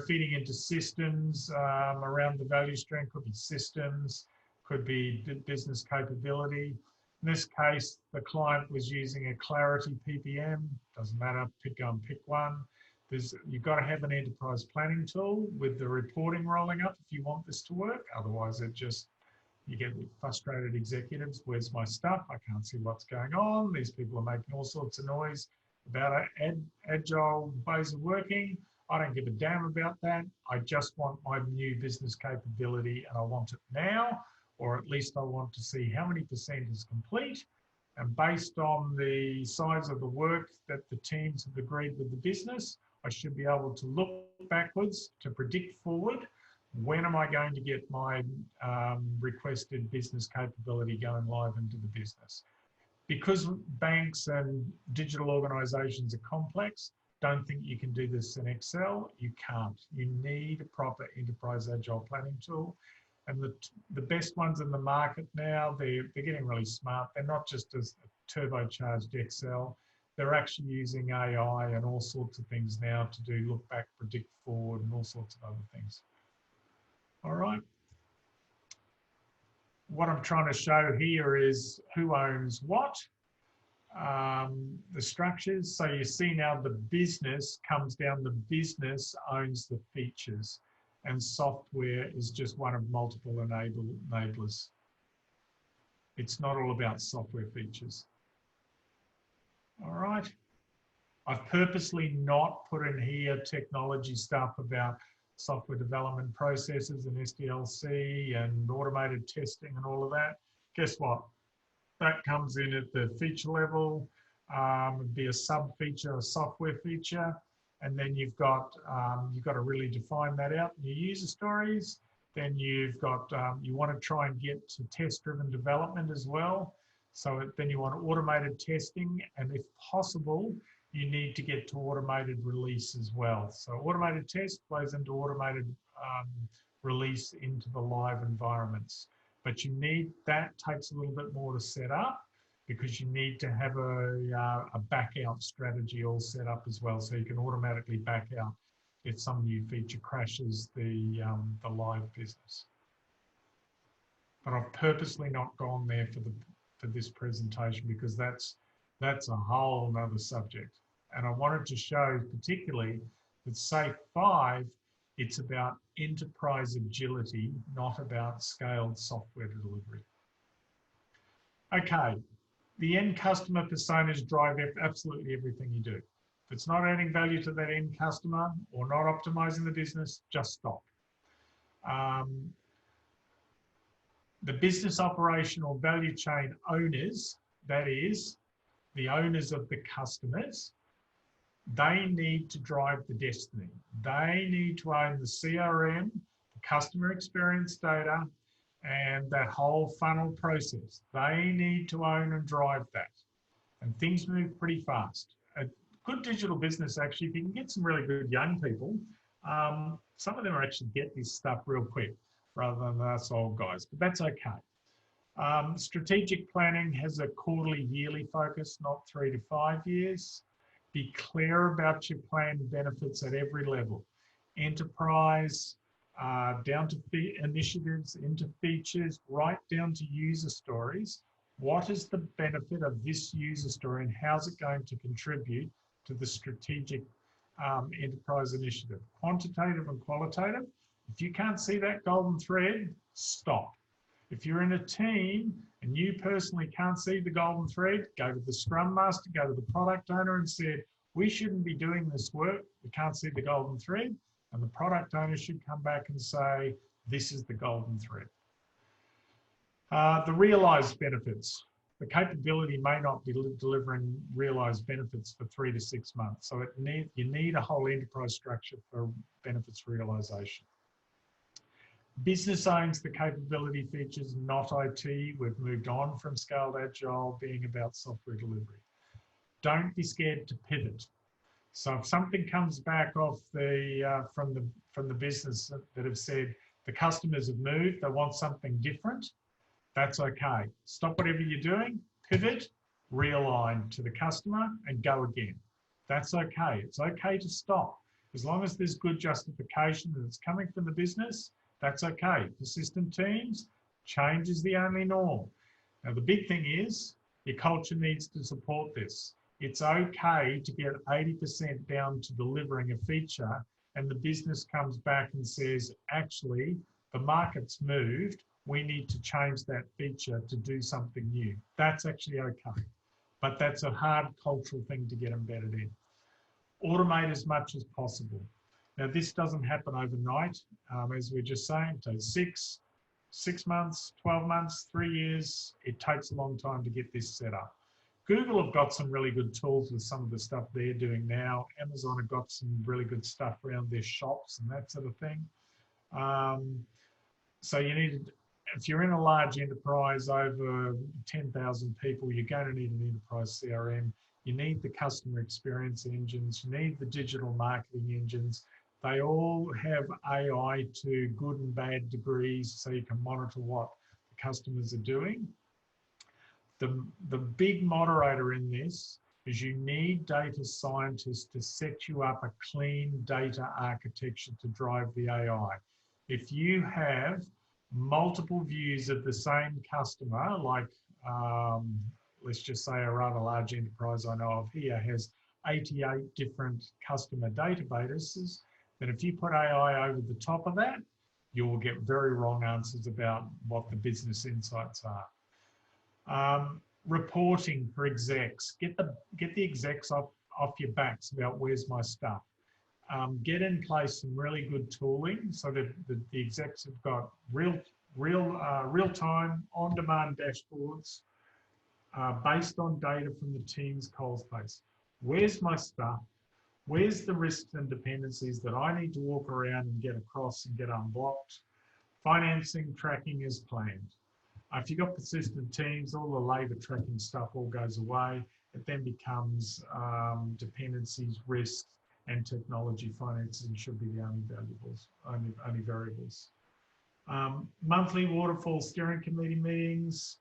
feeding into systems around the value stream. Could be systems, could be business capability. In this case, the client was using a Clarity PPM. Doesn't matter, pick one. You've got to have an enterprise planning tool with the reporting rolling up if you want this to work. Otherwise, you get frustrated executives. Where's my stuff? I can't see what's going on. These people are making all sorts of noise about agile ways of working. I don't give a damn about that. I just want my new business capability and I want it now, or at least I want to see how many % is complete. And based on the size of the work that the teams have agreed with the business, I should be able to look backwards to predict forward. When am I going to get my requested business capability going live into the business? Because banks and digital organizations are complex, don't think you can do this in Excel. You can't. You need a proper enterprise agile planning tool. And the best ones in the market now, they're getting really smart. They're not just as turbocharged Excel. They're actually using AI and all sorts of things now to do look back, predict forward, and all sorts of other things. All right. What I'm trying to show here is who owns what, the structures. So you see now the business comes down, the business owns the features, and software is just one of multiple enablers. It's not all about software features. All right. I've purposely not put in here technology stuff about software development processes and SDLC and automated testing and all of that. Guess what? That comes in at the feature level. It'd be a sub feature, a software feature, and then you've got to really define that out in your user stories. Then you've got you want to try and get to test-driven development as well. So then you want automated testing, and if possible, you need to get to automated release as well. So automated test flows into automated release into the live environments. But you need, that takes a little bit more to set up, because you need to have a back out strategy all set up as well, so you can automatically back out if some new feature crashes the live business. But I've purposely not gone there for this presentation, because that's a whole nother subject. And I wanted to show particularly that SAFe 5, it's about enterprise agility, not about scaled software delivery. Okay, the end customer personas drive absolutely everything you do. If it's not adding value to that end customer or not optimizing the business, just stop. The business operational value chain owners, that is, the owners of the customers, they need to drive the destiny. They need to own the CRM, the customer experience data, and that whole funnel process. They need to own and drive that. And things move pretty fast. A good digital business, actually, if you can get some really good young people, some of them are actually get this stuff real quick, rather than us old guys, but that's okay. Strategic planning has a quarterly, yearly focus, not 3 to 5 years. Be clear about your planned benefits at every level. Enterprise, down to initiatives, into features, right down to user stories. What is the benefit of this user story, and how's it going to contribute to the strategic enterprise initiative? Quantitative and qualitative. If you can't see that golden thread, stop. If you're in a team and you personally can't see the golden thread, go to the Scrum Master, go to the product owner and say, we shouldn't be doing this work. We can't see the golden thread. And the product owner should come back and say, this is the golden thread. The realized benefits. The capability may not be delivering realized benefits for 3 to 6 months. So you need a whole enterprise structure for benefits realization. Business owns the capability features, not IT. We've moved on from scaled agile being about software delivery. Don't be scared to pivot. So if something comes back off the from the business that have said the customers have moved, they want something different, that's okay. Stop whatever you're doing, pivot, realign to the customer, and go again. That's okay. It's okay to stop. As long as there's good justification that it's coming from the business, that's okay. Persistent teams, change is the only norm. Now, the big thing is your culture needs to support this. It's okay to get 80% down to delivering a feature, and the business comes back and says, actually, the market's moved. We need to change that feature to do something new. That's actually okay. But that's a hard cultural thing to get embedded in. Automate as much as possible. Now, this doesn't happen overnight. As we're just saying, it takes 6 months, 12 months, 3 years. It takes a long time to get this set up. Google have got some really good tools with some of the stuff they're doing now. Amazon have got some really good stuff around their shops and that sort of thing. So you need, if you're in a large enterprise over 10,000 people, you're going to need an enterprise CRM. You need the customer experience engines. You need the digital marketing engines. They all have AI to good and bad degrees, so you can monitor what the customers are doing. The big moderator in this is you need data scientists to set you up a clean data architecture to drive the AI. If you have multiple views of the same customer, like let's just say a rather large enterprise I know of here has 88 different customer databases, then if you put AI over the top of that, you will get very wrong answers about what the business insights are. Reporting for execs. Get the execs off your backs about where's my stuff. Get in place some really good tooling so that the execs have got real-time, on-demand dashboards based on data from the team's cold space. Where's my stuff? Where's the risks and dependencies that I need to walk around and get across and get unblocked? Financing, tracking is planned. If you've got persistent teams, all the labor tracking stuff all goes away. It then becomes dependencies, risks, and technology. Financing should be the only variables. Monthly waterfall steering committee meetings,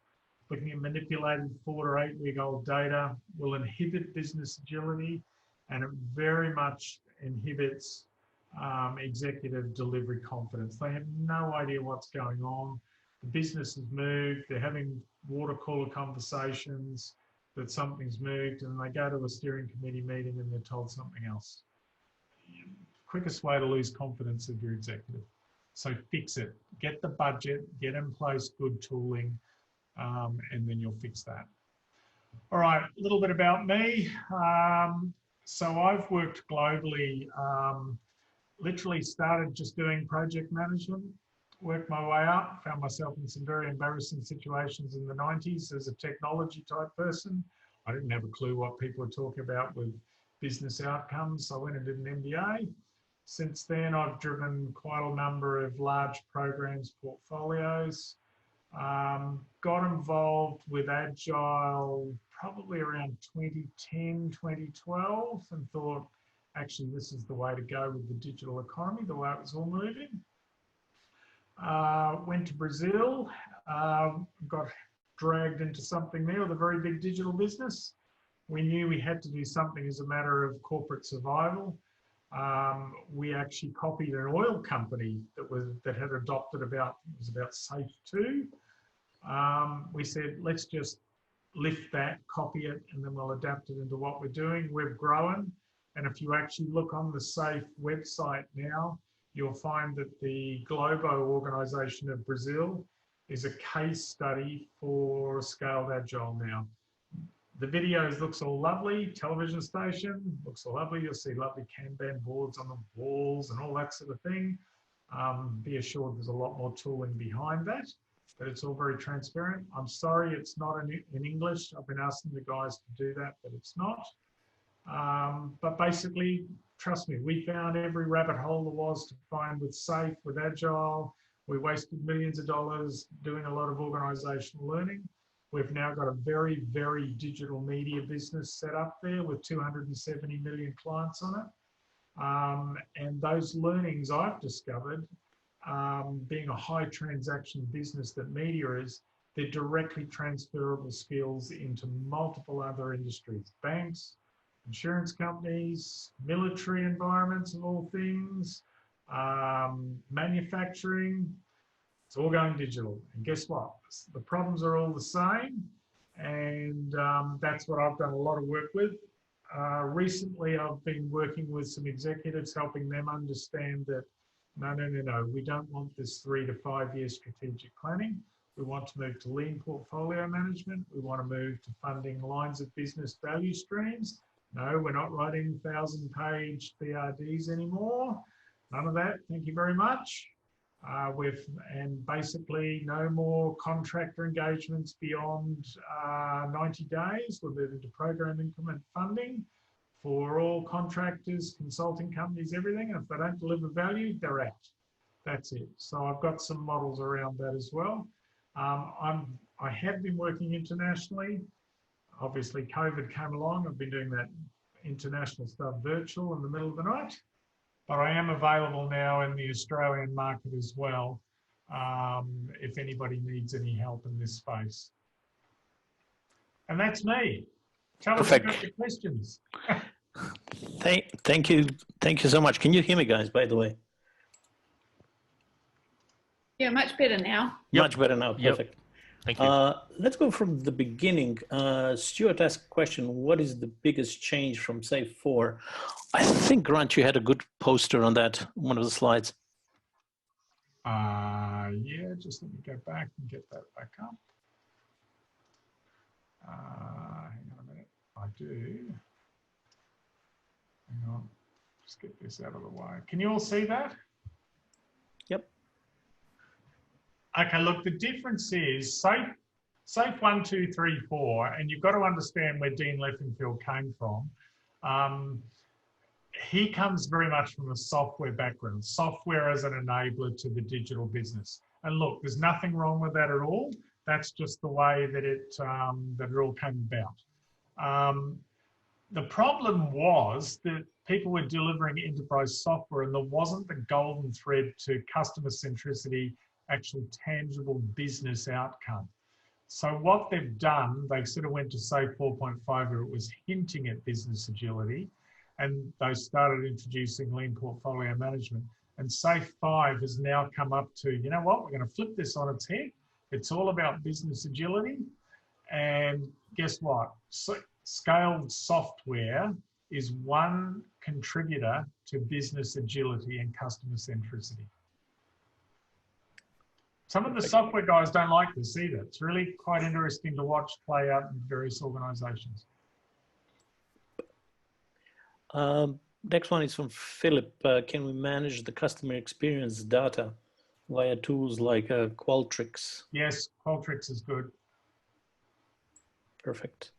looking at manipulated 4 to 8 week old data will inhibit business agility, and it very much inhibits executive delivery confidence. They have no idea what's going on. The business has moved, they're having water cooler conversations that something's moved, and they go to a steering committee meeting and they're told something else. Quickest way to lose confidence of your executive. So fix it. Get the budget, get in place good tooling, and then you'll fix that. All right, a little bit about me. So I've worked globally, literally started just doing project management, worked my way up, found myself in some very embarrassing situations in the 90s as a technology type person. I didn't have a clue what people were talking about with business outcomes, so I went and did an MBA. Since then, I've driven quite a number of large programs, portfolios, got involved with Agile probably around 2010, 2012, and thought, actually, this is the way to go with the digital economy, the way it was all moving. Went to Brazil, got dragged into something there with a very big digital business. We knew we had to do something as a matter of corporate survival. We actually copied an oil company that had adopted about SAFe 2. We said, let's just lift that, copy it, and then we'll adapt it into what we're doing. We've grown, and if you actually look on the SAFe website now, you'll find that the Globo organization of Brazil is a case study for scaled Agile now. The videos looks all lovely, television station, looks all lovely. You'll see lovely Kanban boards on the walls and all that sort of thing. Be assured there's a lot more tooling behind that, but it's all very transparent. I'm sorry it's not in English. I've been asking the guys to do that, but it's not. But basically, trust me, we found every rabbit hole there was to find with SAFe, with Agile. We wasted millions of dollars doing a lot of organizational learning. We've now got a very, very digital media business set up there with 270 million clients on it. And those learnings I've discovered, being a high transaction business that media is, they're directly transferable skills into multiple other industries, banks, insurance companies, military environments of all things, manufacturing. It's all going digital. And guess what? The problems are all the same. And that's what I've done a lot of work with. Recently, I've been working with some executives, helping them understand that, no, we don't want this 3 to 5 year strategic planning. We want to move to lean portfolio management. We want to move to funding lines of business value streams. No, we're not writing 1,000-page BRDs anymore. None of that. Thank you very much. and basically no more contractor engagements beyond 90 days. We're moving to program increment funding for all contractors, consulting companies, everything. And if they don't deliver value, they're out. That's it. So I've got some models around that as well. I have been working internationally. Obviously, COVID came along. I've been doing that international stuff virtual in the middle of the night. But I am available now in the Australian market as well, if anybody needs any help in this space. And that's me. Tell us about your questions. Thank you so much. Can you hear me, guys, by the way? Yeah, much better now. Much better now, perfect. Thank you. Let's go from the beginning. Stuart asked a question, what is the biggest change from SAFe 4? I think, Grant, you had a good poster on that, one of the slides. Yeah, just let me go back and get that back up. Hang on a minute, I do. Hang on, just get this out of the way. Can you all see that? Yep. Okay, look, the difference is SAFe 1, 2, 3, 4, and you've got to understand where Dean Leffenfield came from. He comes very much from a software background, software as an enabler to the digital business. And look, there's nothing wrong with that at all. That's just the way that it all came about. The problem was that people were delivering enterprise software and there wasn't the golden thread to customer centricity, actual tangible business outcome. So what they've done, they sort of went to SAFe 4.5 where it was hinting at business agility, and they started introducing lean portfolio management. And SAFe 5 has now come up to, you know what, we're going to flip this on its head. It's all about business agility. And guess what? So, scaled software is one contributor to business agility and customer centricity. Some of the software guys don't like this either. It's really quite interesting to watch play out in various organizations. Next one is from Philip. Can we manage the customer experience data via tools like Qualtrics? Yes, Qualtrics is good. Perfect.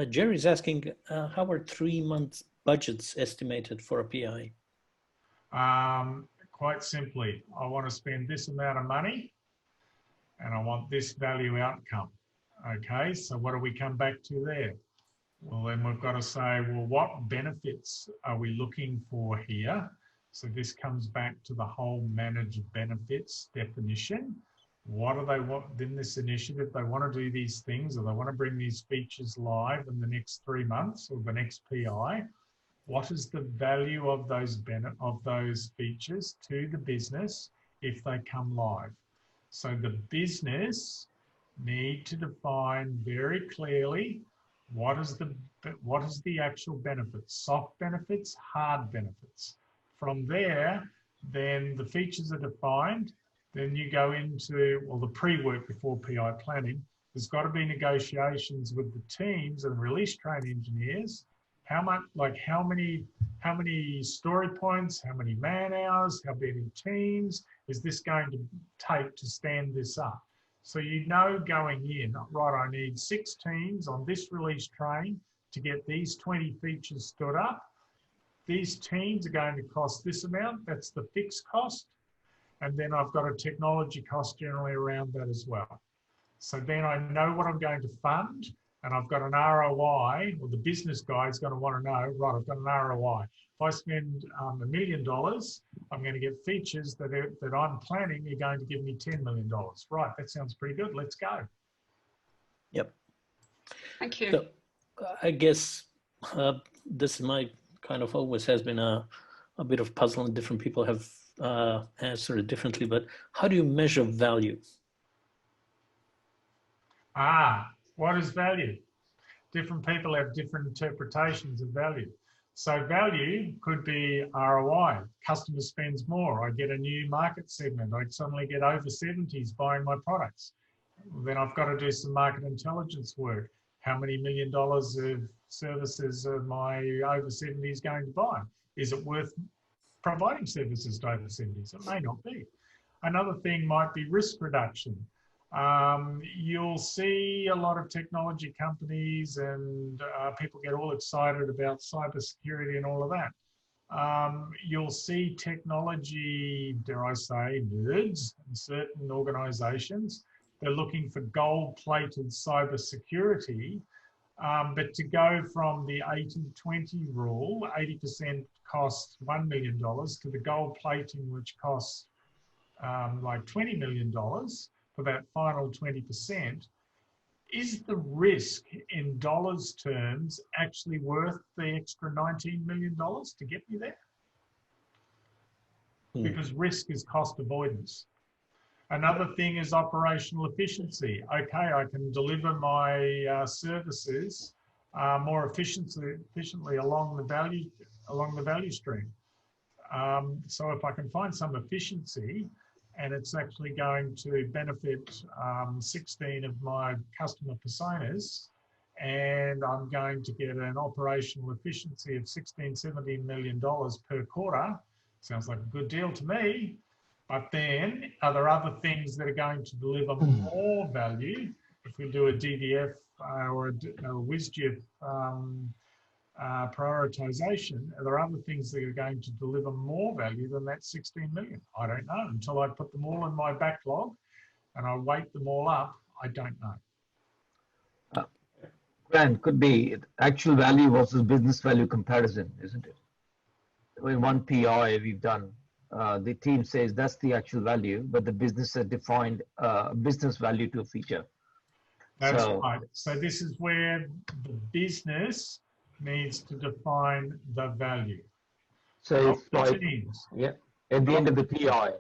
Jerry's asking, how are 3 months budgets estimated for a PI? Quite simply, I want to spend this amount of money and I want this value outcome. Okay, so what do we come back to there? Well, then we've got to say, well, what benefits are we looking for here? So this comes back to the whole managed benefits definition. What do they want in this initiative? They want to do these things, or they want to bring these features live in the next 3 months or the next PI. What is the value of those features to the business if they come live? So the business need to define very clearly what is the actual benefits, soft benefits, hard benefits. From there, then the features are defined. Then you go into, well, the pre-work before PI planning. There's got to be negotiations with the teams and release train engineers. How much, like how many story points, how many man hours, how many teams is this going to take to stand this up? So you know going in, right, I need 6 teams on this release train to get these 20 features stood up. These teams are going to cost this amount, that's the fixed cost. And then I've got a technology cost generally around that as well. So then I know what I'm going to fund, and I've got an ROI, or the business guy is going to want to know, right, I've got an ROI. If I spend $1 million, I'm going to get features that I'm planning are going to give me $10 million. Right, that sounds pretty good. Let's go. Yep. Thank you. So, I guess this might kind of always has been a bit of puzzle, and different people have answered it differently, but how do you measure value? What is value? Different people have different interpretations of value. So value could be ROI. Customer spends more. I get a new market segment. I suddenly get over 70s buying my products. Then I've got to do some market intelligence work. How many $1 million of services are my over 70s going to buy? Is it worth providing services to over 70s? It may not be. Another thing might be risk reduction. You'll see a lot of technology companies and people get all excited about cybersecurity and all of that. You'll see technology, dare I say, nerds in certain organizations. They're looking for gold-plated cybersecurity, but to go from the 80-20 rule, 80% costs $1 million, to the gold plating, which costs like $20 million for that final 20%, is the risk in dollars terms actually worth the extra $19 million to get me there? Because risk is cost avoidance. Another thing is operational efficiency. Okay, I can deliver my services more efficiently along the value stream. So if I can find some efficiency, and it's actually going to benefit 16 of my customer personas, and I'm going to get an operational efficiency of $16-17 million per quarter. Sounds like a good deal to me. But then, are there other things that are going to deliver more value? If we do a DDF or a WSGIF prioritization, are there other things that are going to deliver more value than that 16 million? I don't know. Until I put them all in my backlog and I weight them all up, I don't know. Grant, could be actual value versus business value comparison, isn't it? In one PI we've done, the team says that's the actual value, but the business has defined business value to a feature. That's right. So this is where the business needs to define the value. So it's like, yeah, at the end of the PI,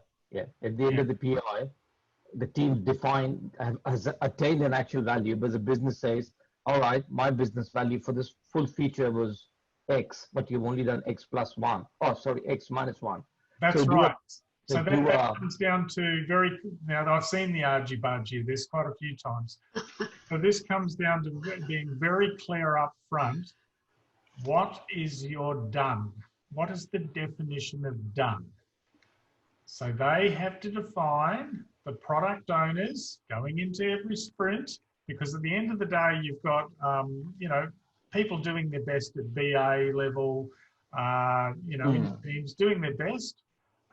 at the end of the PI, the team has attained an actual value, but the business says, all right, my business value for this full feature was X, but you've only done X plus 1. Oh, sorry, X minus 1. That's right. So that comes down to now I've seen the argy-bargy this quite a few times. So this comes down to being very clear up front. What is your done? What is the definition of done? So they have to define, the product owners going into every sprint, because at the end of the day, you've got, people doing their best at BA level, in teams doing their best.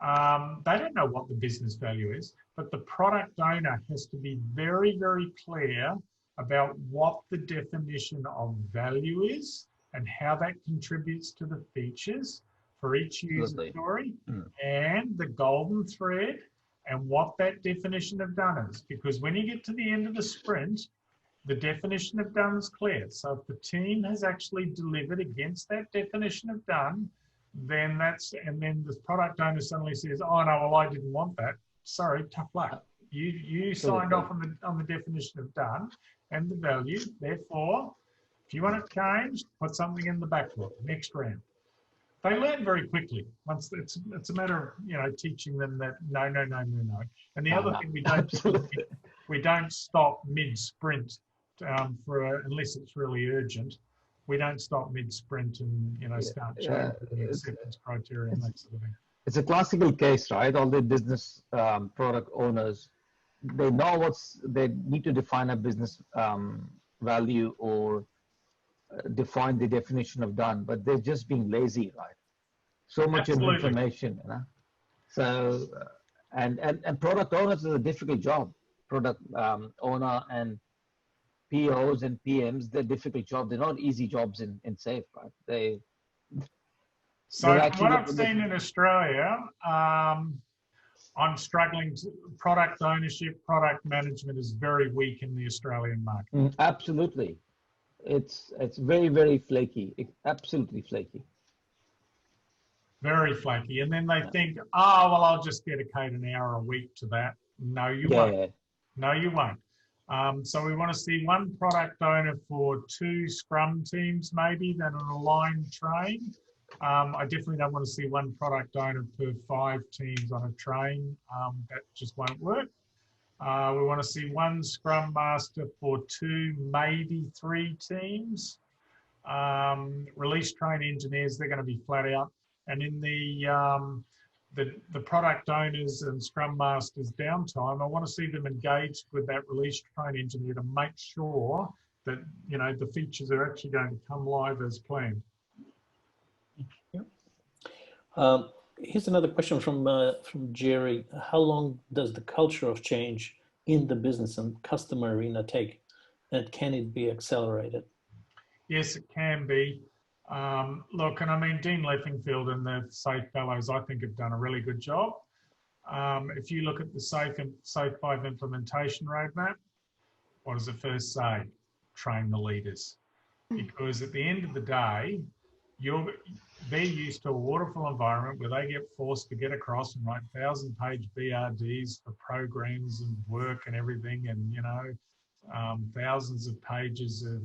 They don't know what the business value is, but the product owner has to be very, very clear about what the definition of value is and how that contributes to the features for each user story, and the golden thread and what that definition of done is. Because when you get to the end of the sprint, the definition of done is clear. So if the team has actually delivered against that definition of done, then then the product owner suddenly says, oh no, well, I didn't want that. Sorry, tough luck. You signed off on the definition of done and the value. Therefore, if you want it changed, put something in the backlog, next round. They learn very quickly. Once it's a matter of teaching them that no. And the other thing we don't stop mid-sprint unless it's really urgent. We don't stop mid-sprint and start changing the acceptance criteria and that sort of thing. It's a classical case, right? All the business product owners, they know they need to define a business value or define the definition of done, but they're just being lazy, right? So much information, So, and product owners is a difficult job. Product owner and POs and PMs, they're difficult jobs. They're not easy jobs in SAFe, right? So what I've seen in Australia, I'm struggling product ownership, product management is very weak in the Australian market. Absolutely. It's very, very flaky. Absolutely flaky. Very flaky. And then they think, oh, well, I'll just dedicate an hour a week to that. No, you won't. No, you won't. So we want to see one product owner for 2 Scrum teams, maybe, then an aligned train. I definitely don't want to see one product owner per 5 teams on a train. That just won't work. We want to see one Scrum Master for 2, maybe 3 teams. Release train engineers, they're going to be flat out. And in the the product owners and Scrum Masters downtime, I want to see them engaged with that release train engineer to make sure that, you know, the features are actually going to come live as planned. Here's another question from Jerry. How long does the culture of change in the business and customer arena take, and can it be accelerated? Yes, it can be. Look, and I mean, Dean Leffingfield and the SAFe fellows, I think, have done a really good job. If you look at the SAFe 5 implementation roadmap, what does it first say? Train the leaders. Because at the end of the day, they're used to a waterfall environment where they get forced to get across and write 1,000-page BRDs for programs and work and everything, and, you know, thousands of pages of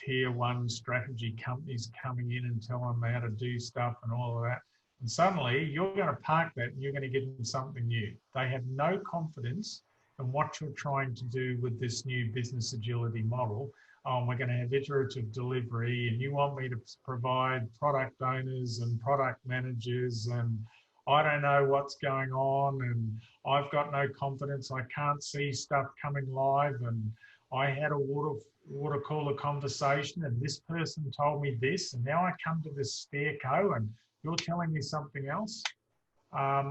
tier 1 strategy companies coming in and telling them how to do stuff and all of that. And suddenly you're going to park that and you're going to give them something new. They have no confidence in what you're trying to do with this new business agility model. Oh, we're going to have iterative delivery, and you want me to provide product owners and product managers, and I don't know what's going on, and I've got no confidence. I can't see stuff coming live, and I had a water cooler conversation, and this person told me this, and now I come to this stairco and you're telling me something else.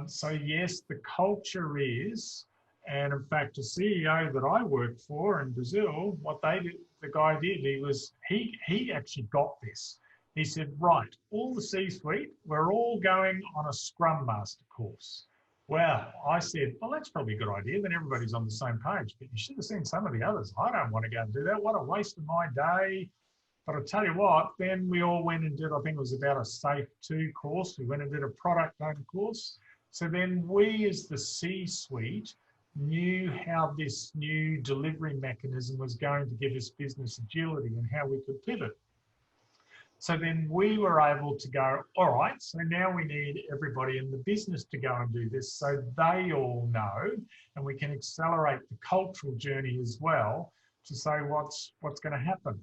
So yes, the culture is, and in fact, a CEO that I worked for in Brazil, what they did, the guy did, he actually got this. He said, right, all the C-suite, we're all going on a Scrum Master course. Well, I said, well, that's probably a good idea. Then everybody's on the same page. But you should have seen some of the others. I don't want to go and do that. What a waste of my day. But I'll tell you what, then we all went and did, I think it was about a SAFe 2 course. We went and did a product owner course. So then we as the C-suite knew how this new delivery mechanism was going to give us business agility and how we could pivot. So then we were able to go, all right, so now we need everybody in the business to go and do this so they all know, and we can accelerate the cultural journey as well to say what's going to happen.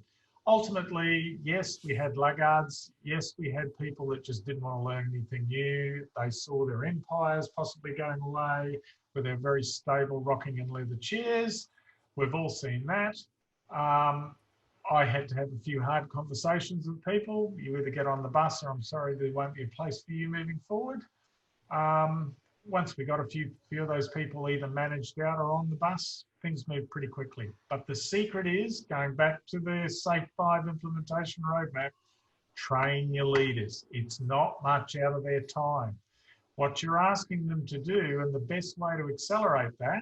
Ultimately, yes, we had laggards. Yes, we had people that just didn't want to learn anything new. They saw their empires possibly going away with their very stable rocking and leather chairs. We've all seen that. I had to have a few hard conversations with people. You either get on the bus or I'm sorry, there won't be a place for you moving forward. Once we got a few of those people either managed out or on the bus, things moved pretty quickly. But the secret is, going back to the SAFe 5 implementation roadmap, train your leaders. It's not much out of their time. What you're asking them to do, and the best way to accelerate that,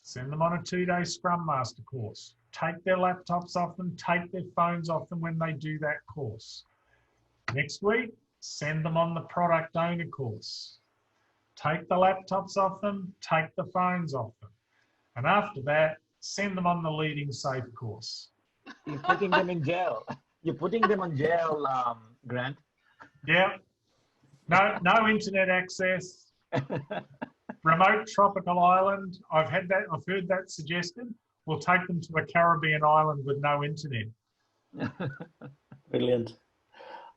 send them on a 2-day Scrum Master course. Take their laptops off them, take their phones off them when they do that course. Next week, send them on the product owner course. Take the laptops off them, take the phones off them. And after that, send them on the leading SAFe course. You're putting them in jail. You're putting them on jail, Grant. Yeah. No internet access. Remote tropical island. I've heard that suggested. We'll take them to a Caribbean island with no internet. Brilliant.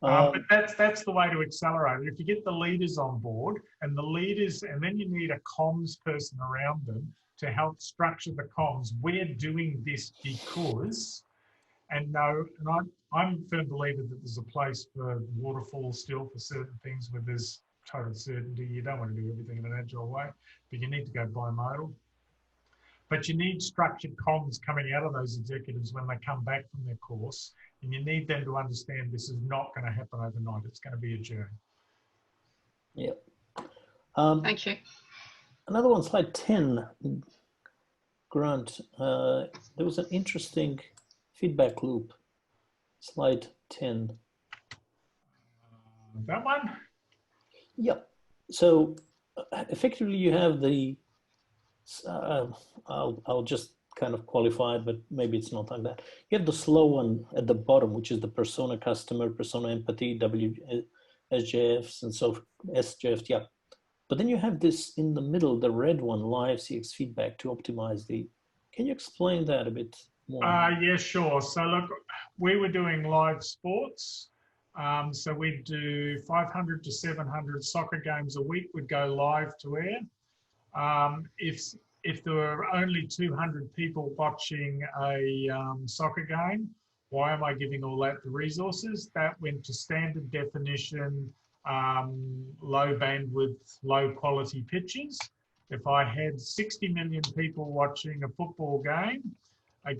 But that's the way to accelerate it. If you get the leaders on board and then you need a comms person around them to help structure the comms. We're doing this because, I'm a firm believer that there's a place for waterfall still for certain things where there's total certainty. You don't want to do everything in an agile way, but you need to go bimodal. But you need structured comms coming out of those executives when they come back from their course, and you need them to understand this is not going to happen overnight. It's going to be a journey. Yeah. Thank you. Another one, slide 10, Grant. There was an interesting feedback loop. Slide 10. That one? Yep. So effectively you have the, I'll just kind of qualify it, but maybe it's not like that. You have the slow one at the bottom, which is the persona customer, persona empathy, SJFs, and so SJF, yeah. But then you have this in the middle, the red one, live CX feedback to optimize the, can you explain that a bit more? Yeah, sure. So look, we were doing live sports So we'd do 500 to 700 soccer games a week would go live to air. If there were only 200 people watching a soccer game, why am I giving all that the resources? That went to standard definition, low bandwidth, low quality pictures. If I had 60 million people watching a football game,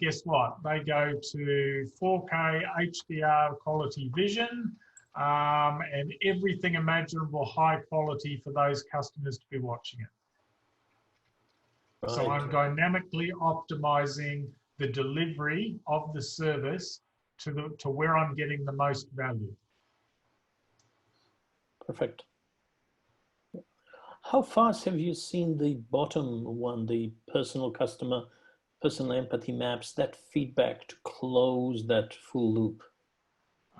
guess what? They go to 4K HDR quality vision and everything imaginable high quality for those customers to be watching it. Right. So I'm dynamically optimizing the delivery of the service to where I'm getting the most value. Perfect. How fast have you seen the bottom one, the personal customer, personal empathy maps, that feedback to close that full loop?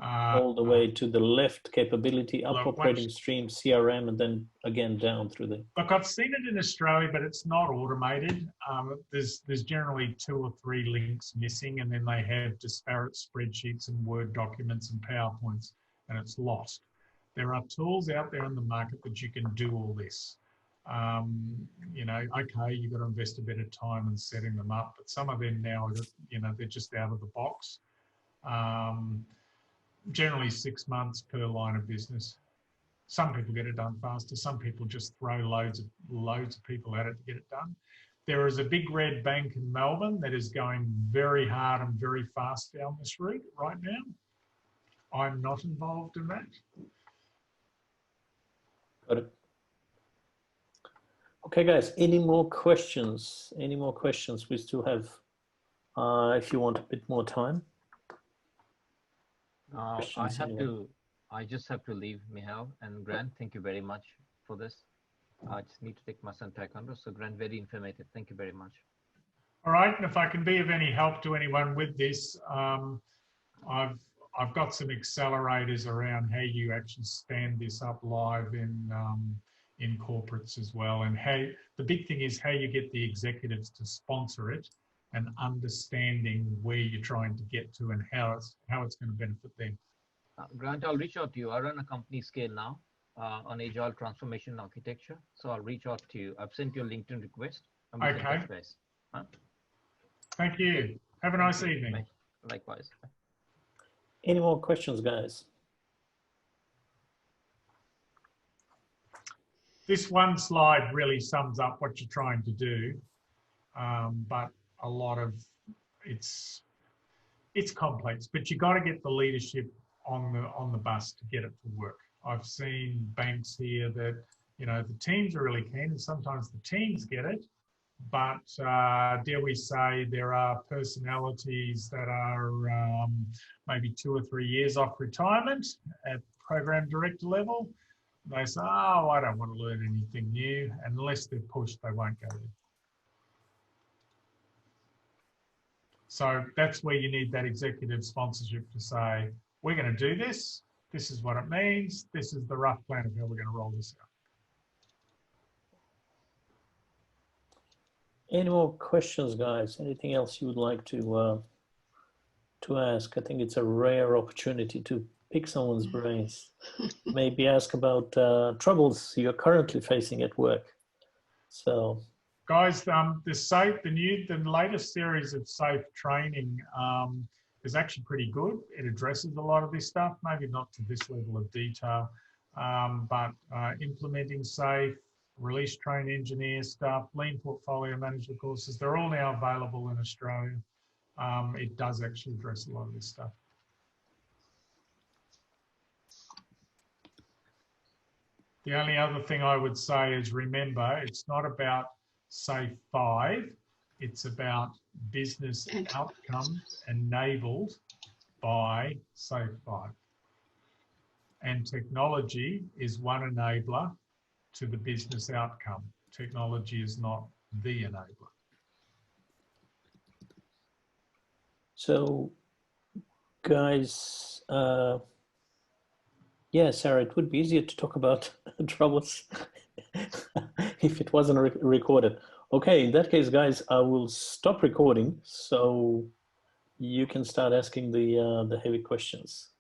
All the way to the left capability, up operating stream, CRM, and then again down through the... Look, I've seen it in Australia, but it's not automated. There's generally 2 or 3 links missing, and then they have disparate spreadsheets and Word documents and PowerPoints, and it's lost. There are tools out there in the market that you can do all this. You know, okay, you've got to invest a bit of time in setting them up, but some of them now, you know, they're just out of the box. Generally 6 months per line of business. Some people get it done faster. Some people just throw loads of people at it to get it done. There is a big red bank in Melbourne that is going very hard and very fast down this route right now. I'm not involved in that. Got it. Okay, guys, any more questions? Any more questions? We still have, if you want a bit more time. I just have to leave, Mihail and Grant. Thank you very much for this. I just need to take my son taekwondo. So Grant, very informative. Thank you very much. All right, and if I can be of any help to anyone with this, I've got some accelerators around how you actually stand this up live in corporates as well, and how the big thing is how you get the executives to sponsor it, and understanding where you're trying to get to and how it's going to benefit them. Grant, I'll reach out to you. I run a company scale now on Agile transformation architecture. So I'll reach out to you. I've sent you a LinkedIn request. Okay. Huh? Thank you. Have a nice evening. Likewise. Any more questions, guys? This one slide really sums up what you're trying to do, but a lot of it's complex, but you got to get the leadership on the bus to get it to work. I've seen banks here that, you know, the teams are really keen, and sometimes the teams get it, but dare we say there are personalities that are maybe 2 or 3 years off retirement at program director level. They say, oh, I don't want to learn anything new, and unless they're pushed, they won't go there. So that's where you need that executive sponsorship to say, we're going to do this. This is what it means. This is the rough plan of how we're going to roll this out. Any more questions, guys? Anything else you would like to ask? I think it's a rare opportunity to pick someone's brains. Maybe ask about troubles you're currently facing at work. So, guys, the latest series of SAFe training is actually pretty good. It addresses a lot of this stuff, maybe not to this level of detail, but implementing SAFe, release train engineer stuff, lean portfolio management courses, they're all now available in Australia. It does actually address a lot of this stuff. The only other thing I would say is, remember, it's not about SAFe 5, it's about business outcomes enabled by SAFe 5. And technology is one enabler to the business outcome. Technology is not the enabler. So, guys, yeah, Sarah, it would be easier to talk about troubles if it wasn't recorded. Okay, in that case, guys, I will stop recording so you can start asking the heavy questions.